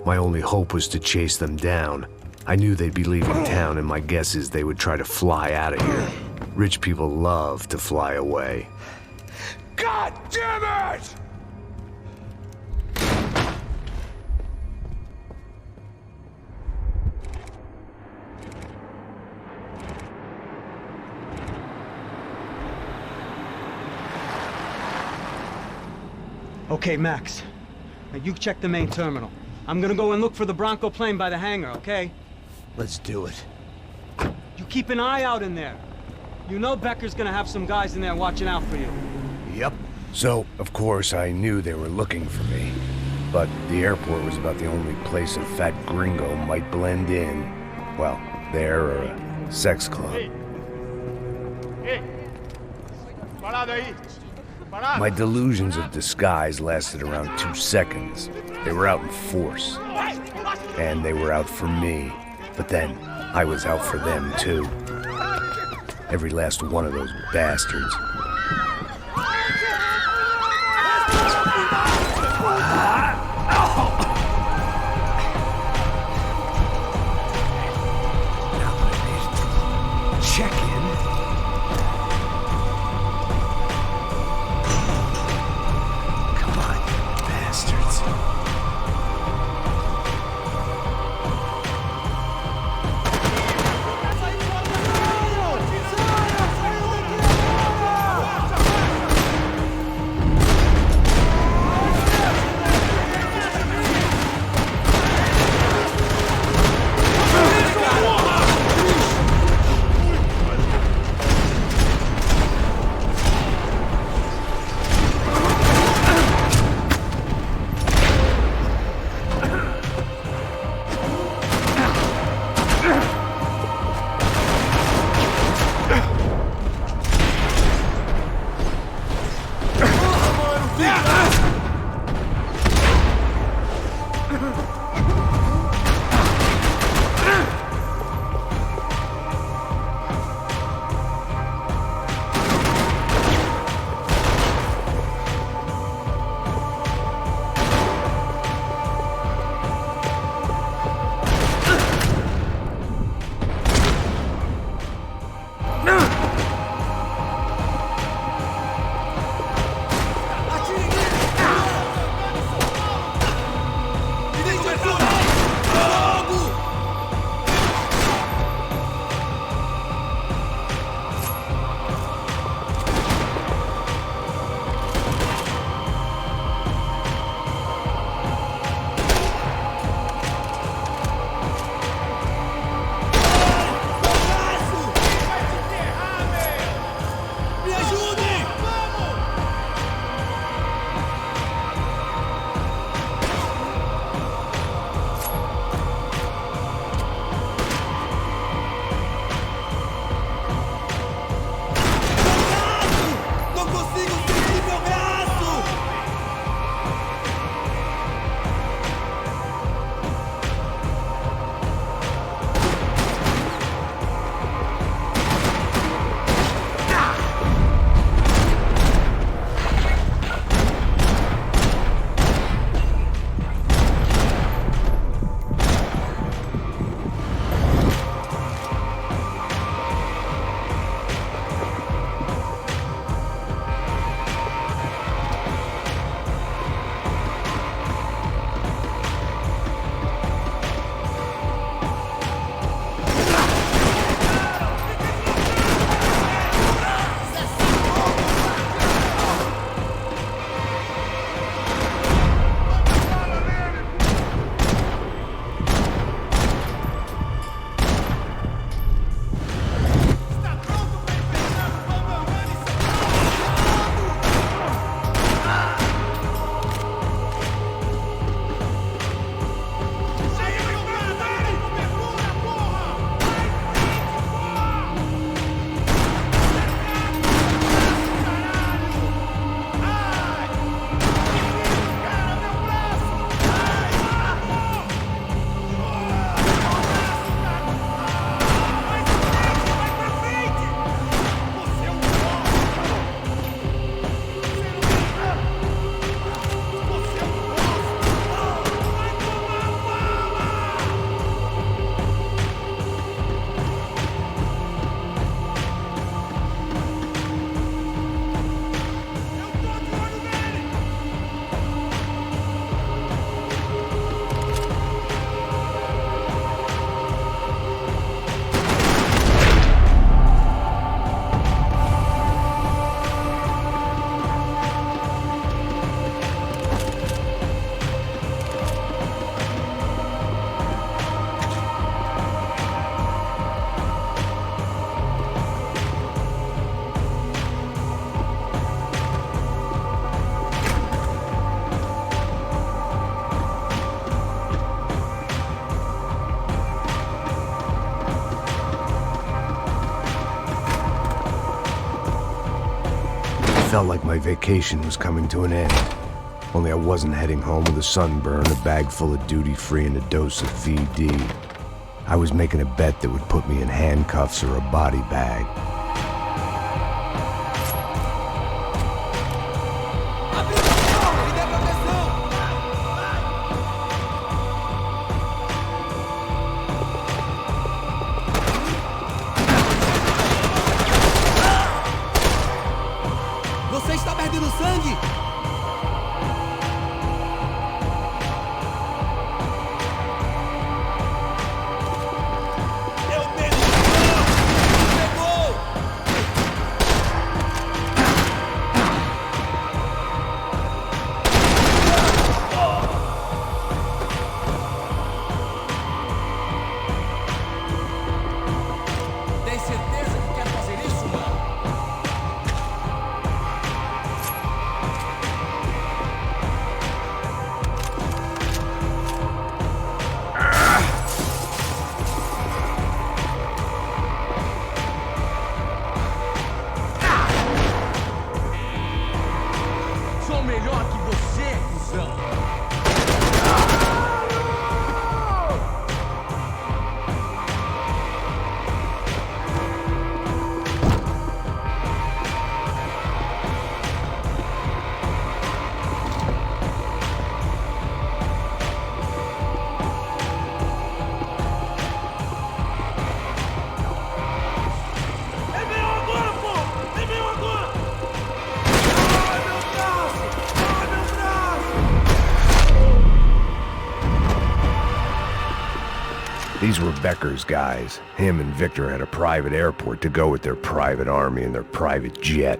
B: My only hope was to chase them down. I knew they'd be leaving town, and my guess is they would try to fly out of here. Rich people love to fly away.
H: God damn it!
A: Okay, Max. Now you check the main terminal. I'm gonna go and look for the Bronco plane by the hangar, okay?
H: Let's do it.
A: You keep an eye out in there. You know Becker's gonna have some guys in there watching out for you.
B: Yep. So, of course, I knew they were looking for me. But the airport was about the only place a fat gringo might blend in. Well, there or a sex club. My delusions of disguise lasted around 2 seconds. They were out in force. And they were out for me. But then, I was out for them, too. Every last one of those bastards.
H: Check in. Come on, you bastards.
B: felt like my vacation was coming to an end. Only I wasn't heading home with a sunburn, a bag full of duty-free, and a dose of VD. I was making a bet that would put me in handcuffs or a body bag.
L: Você está perdendo sangue!
K: Tem certeza que quer fazer isso, mano?
L: Sou melhor que você, cuzão! É meu agora, pô! É meu agora! Ai, meu braço! Ai, meu braço!
B: These were Becker's guys. Him and Victor had a private airport to go with their private army and their private jet.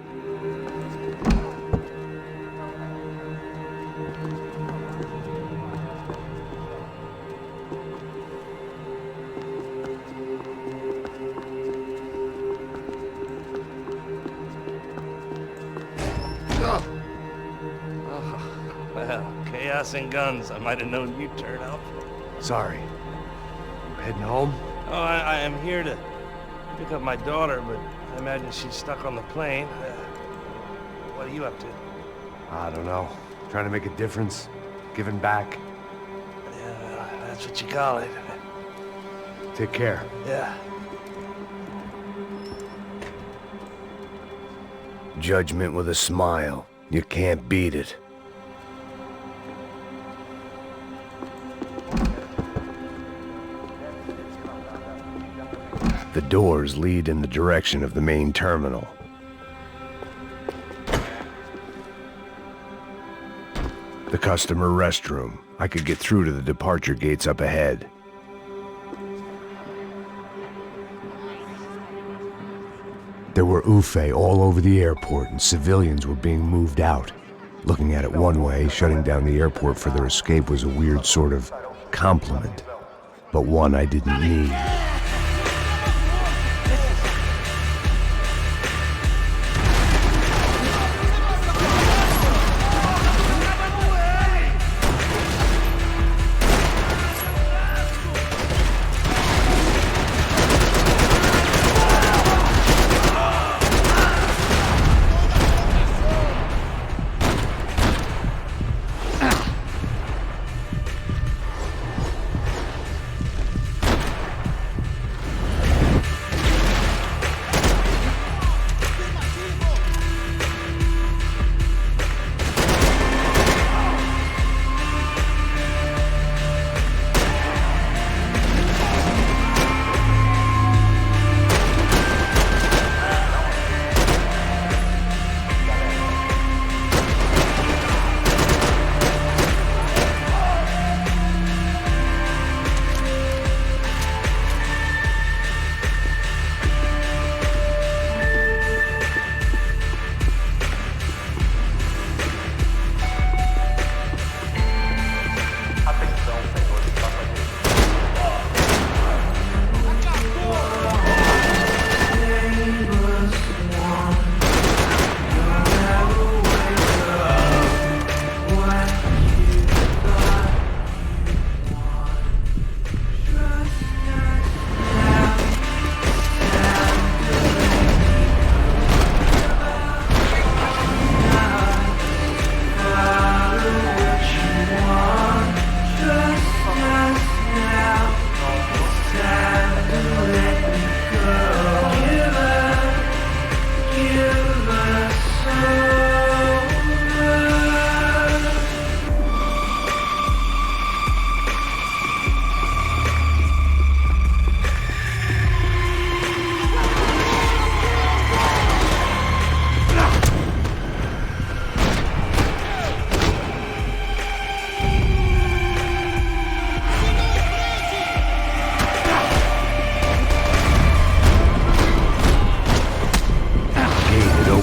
M: Well, chaos and guns. I might have known you'd turn up.
H: Sorry. You heading home?
M: Oh, I am here to pick up my daughter, but I imagine she's stuck on the plane. What are you up to?
H: I don't know. Trying to make a difference. Giving back.
M: Yeah, that's what you call it.
H: Take care.
M: Yeah.
B: Judgment with a smile. You can't beat it. The doors lead in the direction of the main terminal. The customer restroom. I could get through to the departure gates up ahead. There were UFE all over the airport, and civilians were being moved out. Looking at it one way, shutting down the airport for their escape was a weird sort of compliment, but one I didn't need.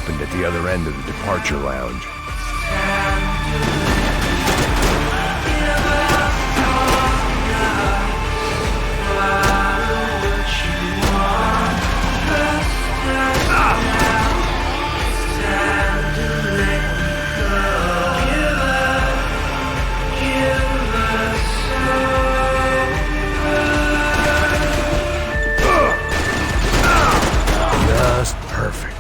B: opened at the other end of the departure lounge. Just perfect.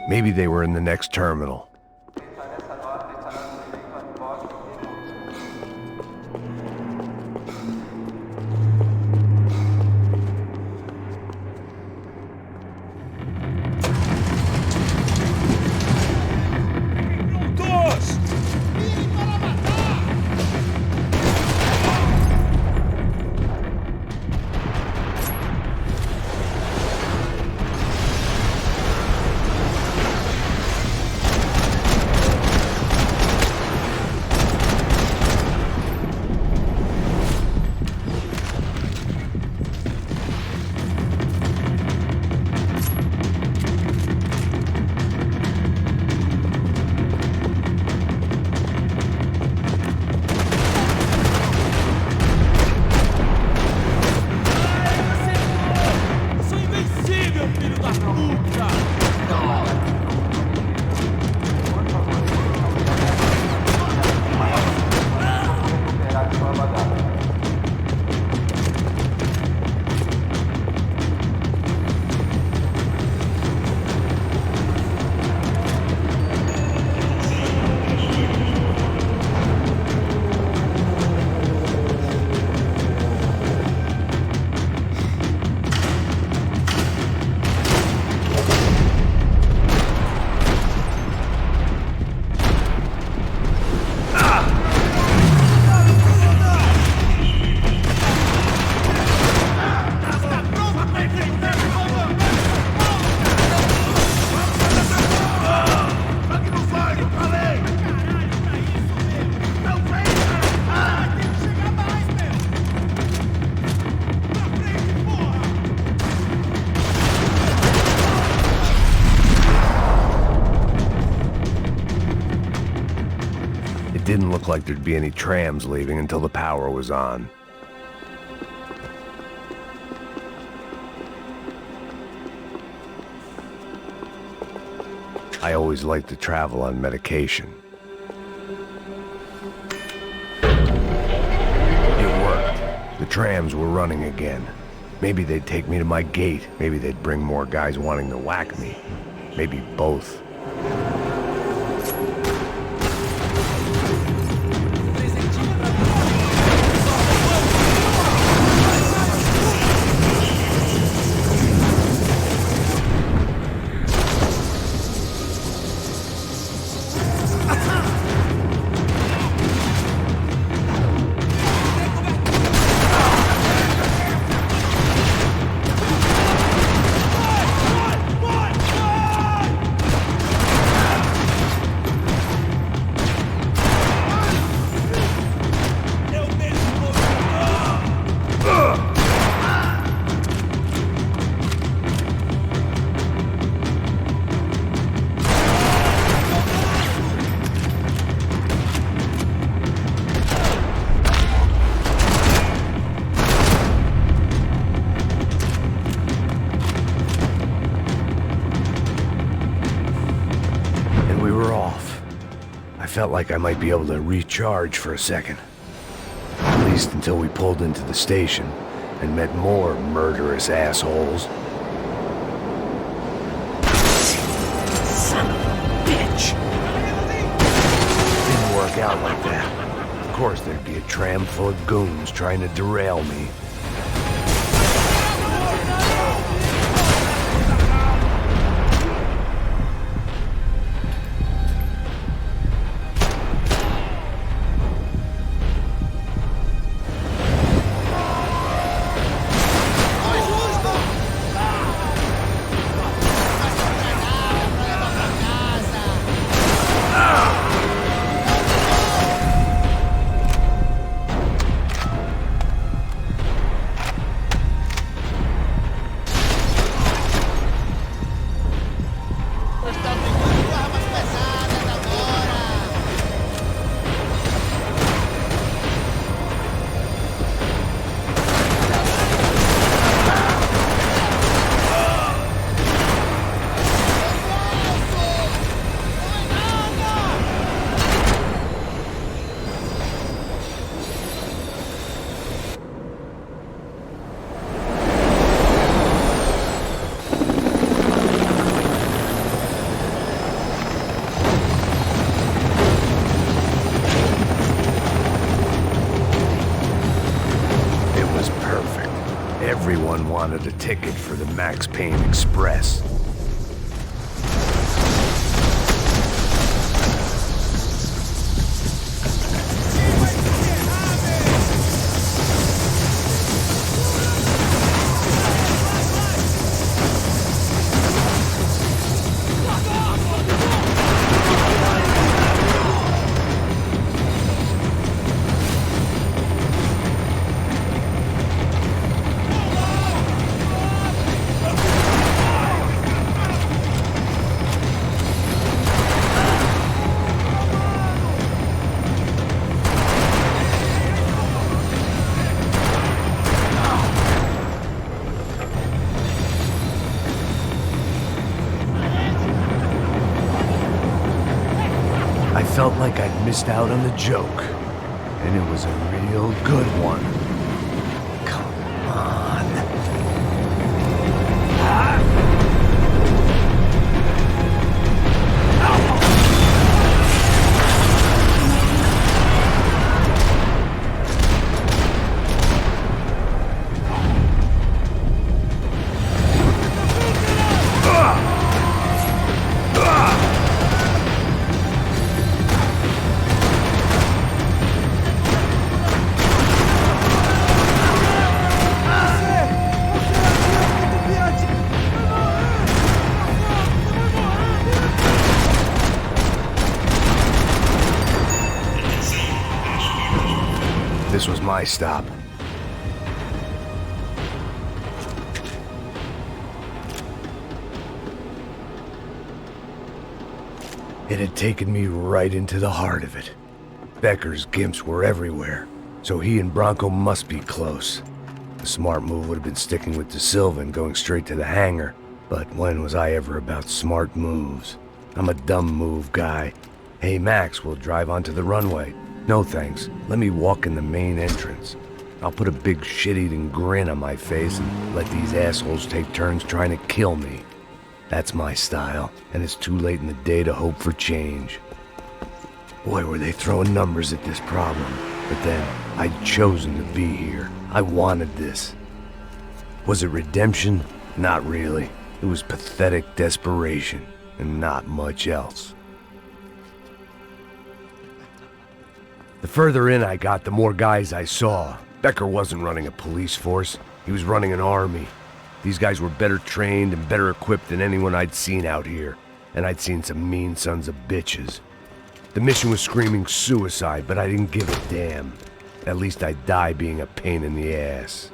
B: Maybe they were in the next terminal. Didn't look like there'd be any trams leaving until the power was on. I always liked to travel on medication. It worked. The trams were running again. Maybe they'd take me to my gate. Maybe they'd bring more guys wanting to whack me. Maybe both. felt like I might be able to recharge for a second. At least until we pulled into the station and met more murderous assholes.
H: Son of a bitch!
B: Didn't work out like that. Of course there'd be a tram full of goons trying to derail me. Everyone wanted a ticket for the Max Payne Express. I felt like I'd missed out on the joke, and it was a real good one. Come on. This was my stop. It had taken me right into the heart of it. Becker's gimps were everywhere, so he and Bronco must be close. The smart move would have been sticking with De Silva and going straight to the hangar, but when was I ever about smart moves? I'm a dumb move guy. Hey Max, we'll drive onto the runway. No thanks. Let me walk in the main entrance. I'll put a big shit-eating grin on my face and let these assholes take turns trying to kill me. That's my style, and it's too late in the day to hope for change. Boy, were they throwing numbers at this problem. But then, I'd chosen to be here. I wanted this. Was it redemption? Not really. It was pathetic desperation, and not much else. The further in I got, the more guys I saw. Becker wasn't running a police force. He was running an army. These guys were better trained and better equipped than anyone I'd seen out here. And I'd seen some mean sons of bitches. The mission was screaming suicide, but I didn't give a damn. At least I'd die being a pain in the ass.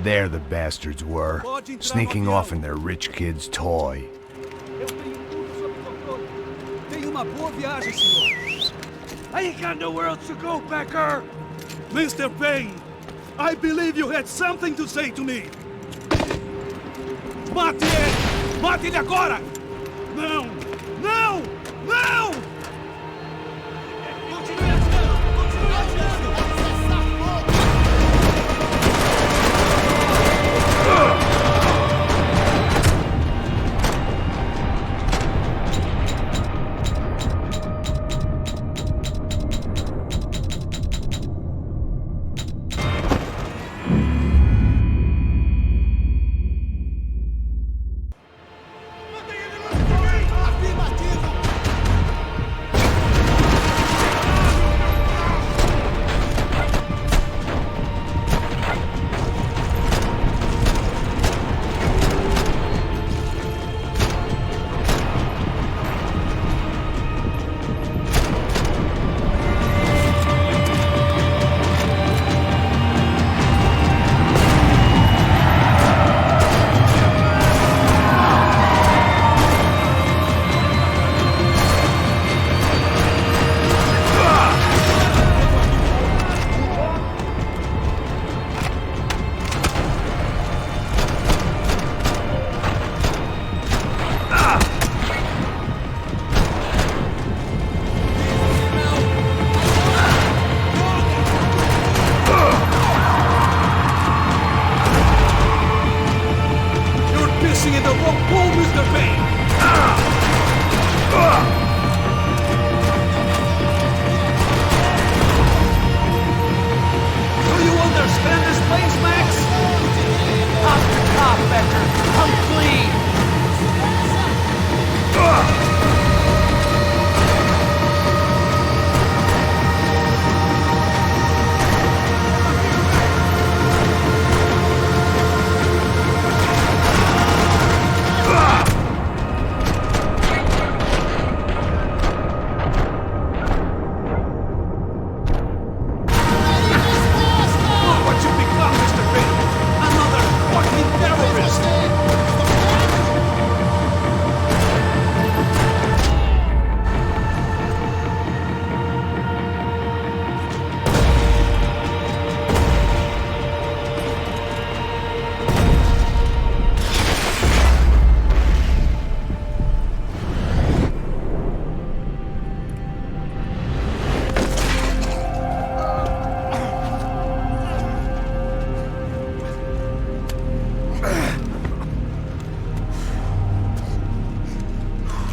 B: There the bastards were, sneaking off in their rich kid's toy.
L: I ain't got nowhere else to go, Becker! Mr. Payne, I believe you had something to say to me. Mate ele! Mate ele agora! Não! Não! Não! Continue atirando! Continue atirando!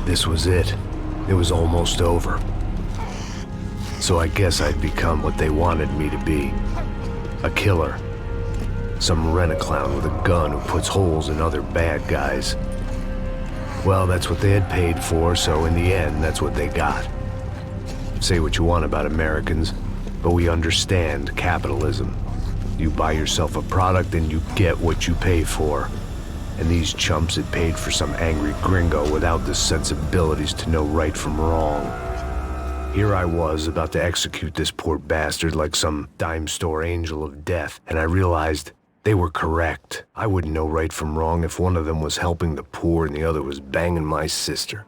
B: This was it. It was almost over. So I guess I'd become what they wanted me to be. A killer. Some rent-a-clown with a gun who puts holes in other bad guys. Well, that's what they had paid for, so in the end, that's what they got. Say what you want about Americans, but we understand capitalism. You buy yourself a product and you get what you pay for. And these chumps had paid for some angry gringo without the sensibilities to know right from wrong. Here I was, about to execute this poor bastard like some dime store angel of death, and I realized they were correct. I wouldn't know right from wrong if one of them was helping the poor and the other was banging my sister.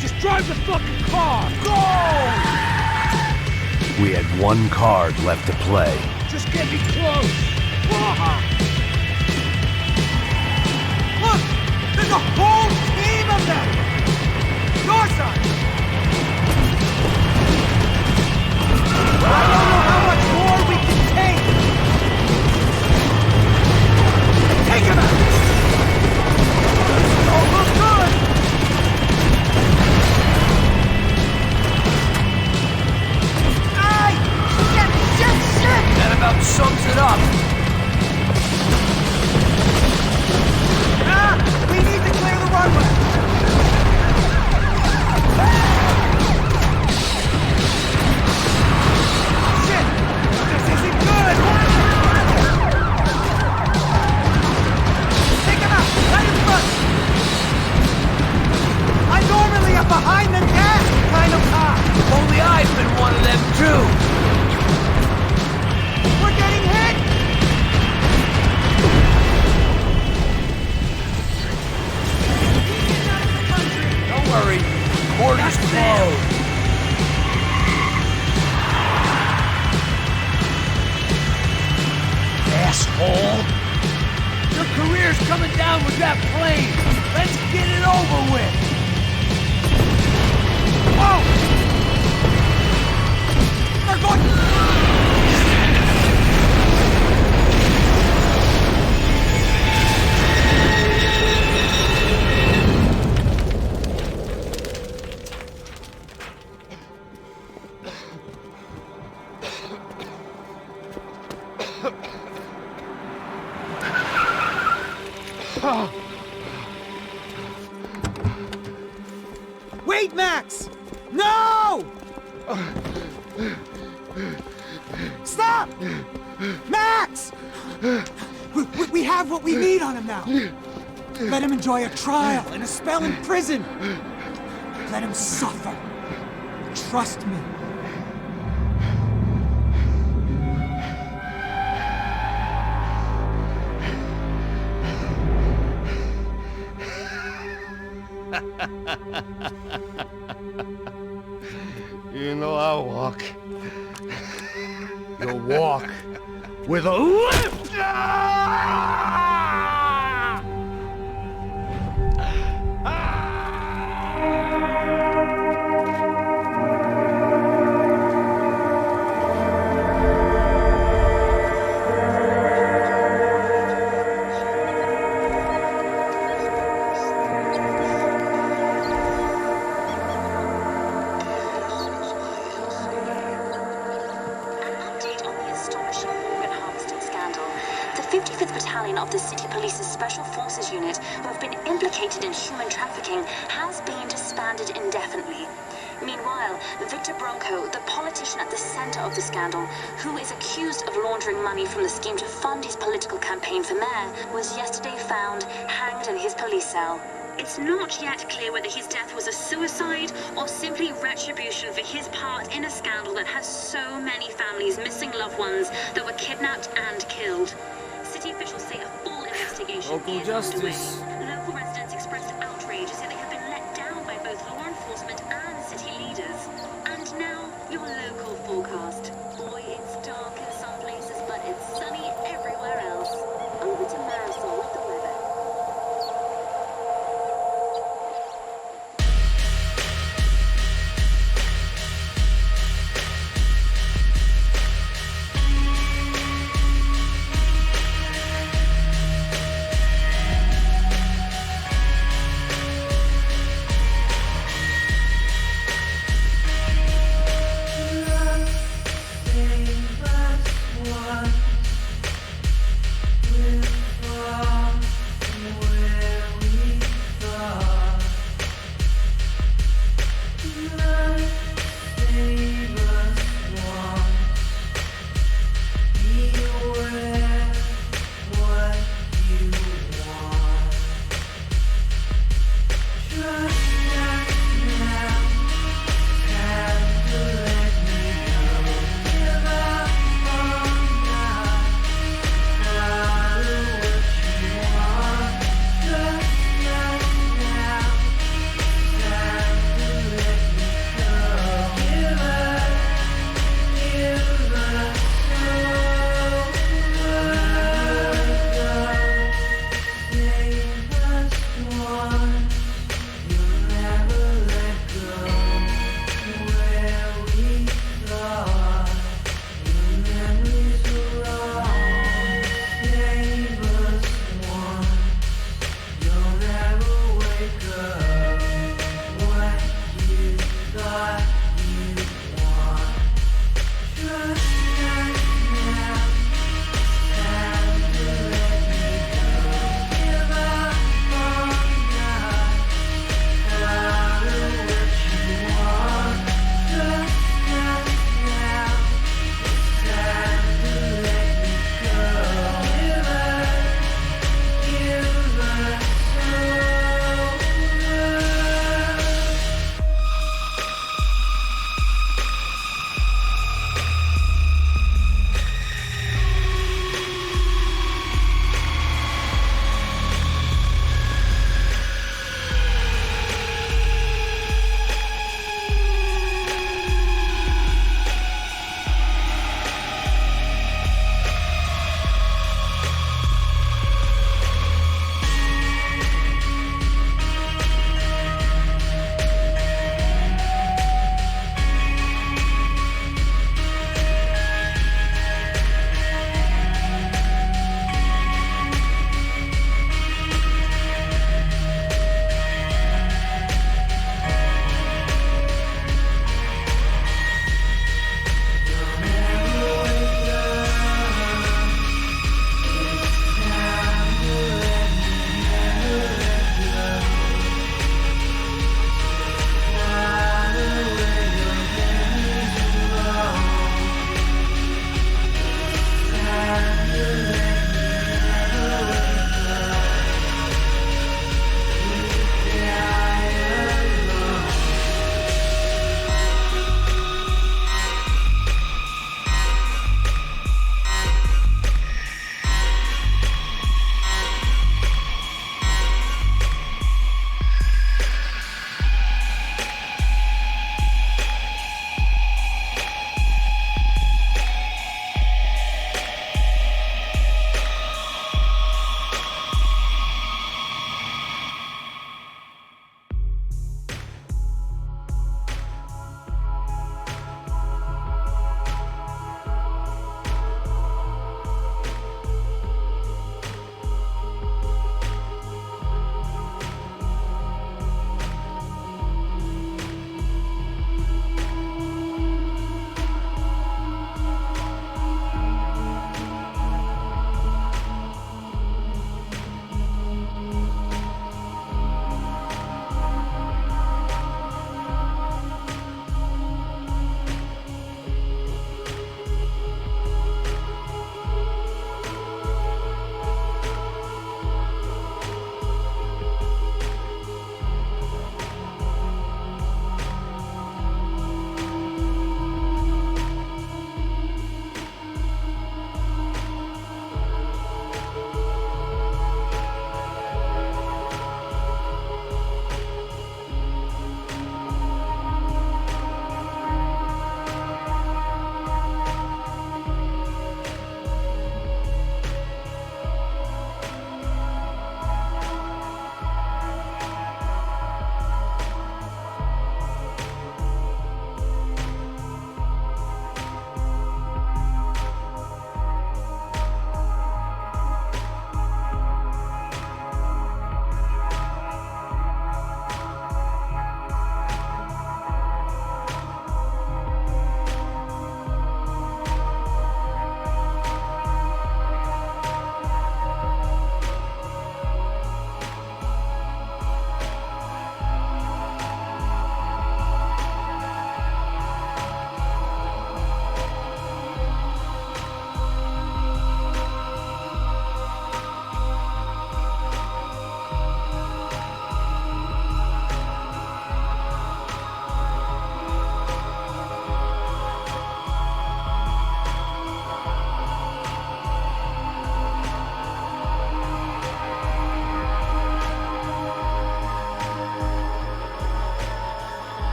L: Just drive the fucking car! Go!
B: We had one card left to play.
L: Just get me close! Look! There's a whole team of them! Your side! I don't know how much more we can take! Take him out! Don't look good!
N: That about sums it up.
L: We need to clear the runway!
N: Borders closed. Asshole! Your career's coming down with that plane! Let's get it over with! Whoa! They're going...
D: Wait, Max! No! Stop! Max! We have what we need on him now. Let him enjoy a trial and a spell in prison. Let him suffer. Trust me.
H: You know I'll walk. You'll walk with a lift!
O: Of the City Police's Special Forces unit who have been implicated in human trafficking has been disbanded indefinitely. Meanwhile, Victor Bronco, the politician at the center of the scandal, who is accused of laundering money from the scheme to fund his political campaign for mayor, was yesterday found hanged in his police cell. It's not yet clear whether his death was a suicide or simply retribution for his part in a scandal that has so many families missing loved ones that were kidnapped and killed. City officials say a full investigation
N: Local
O: is
N: justice.
O: underway.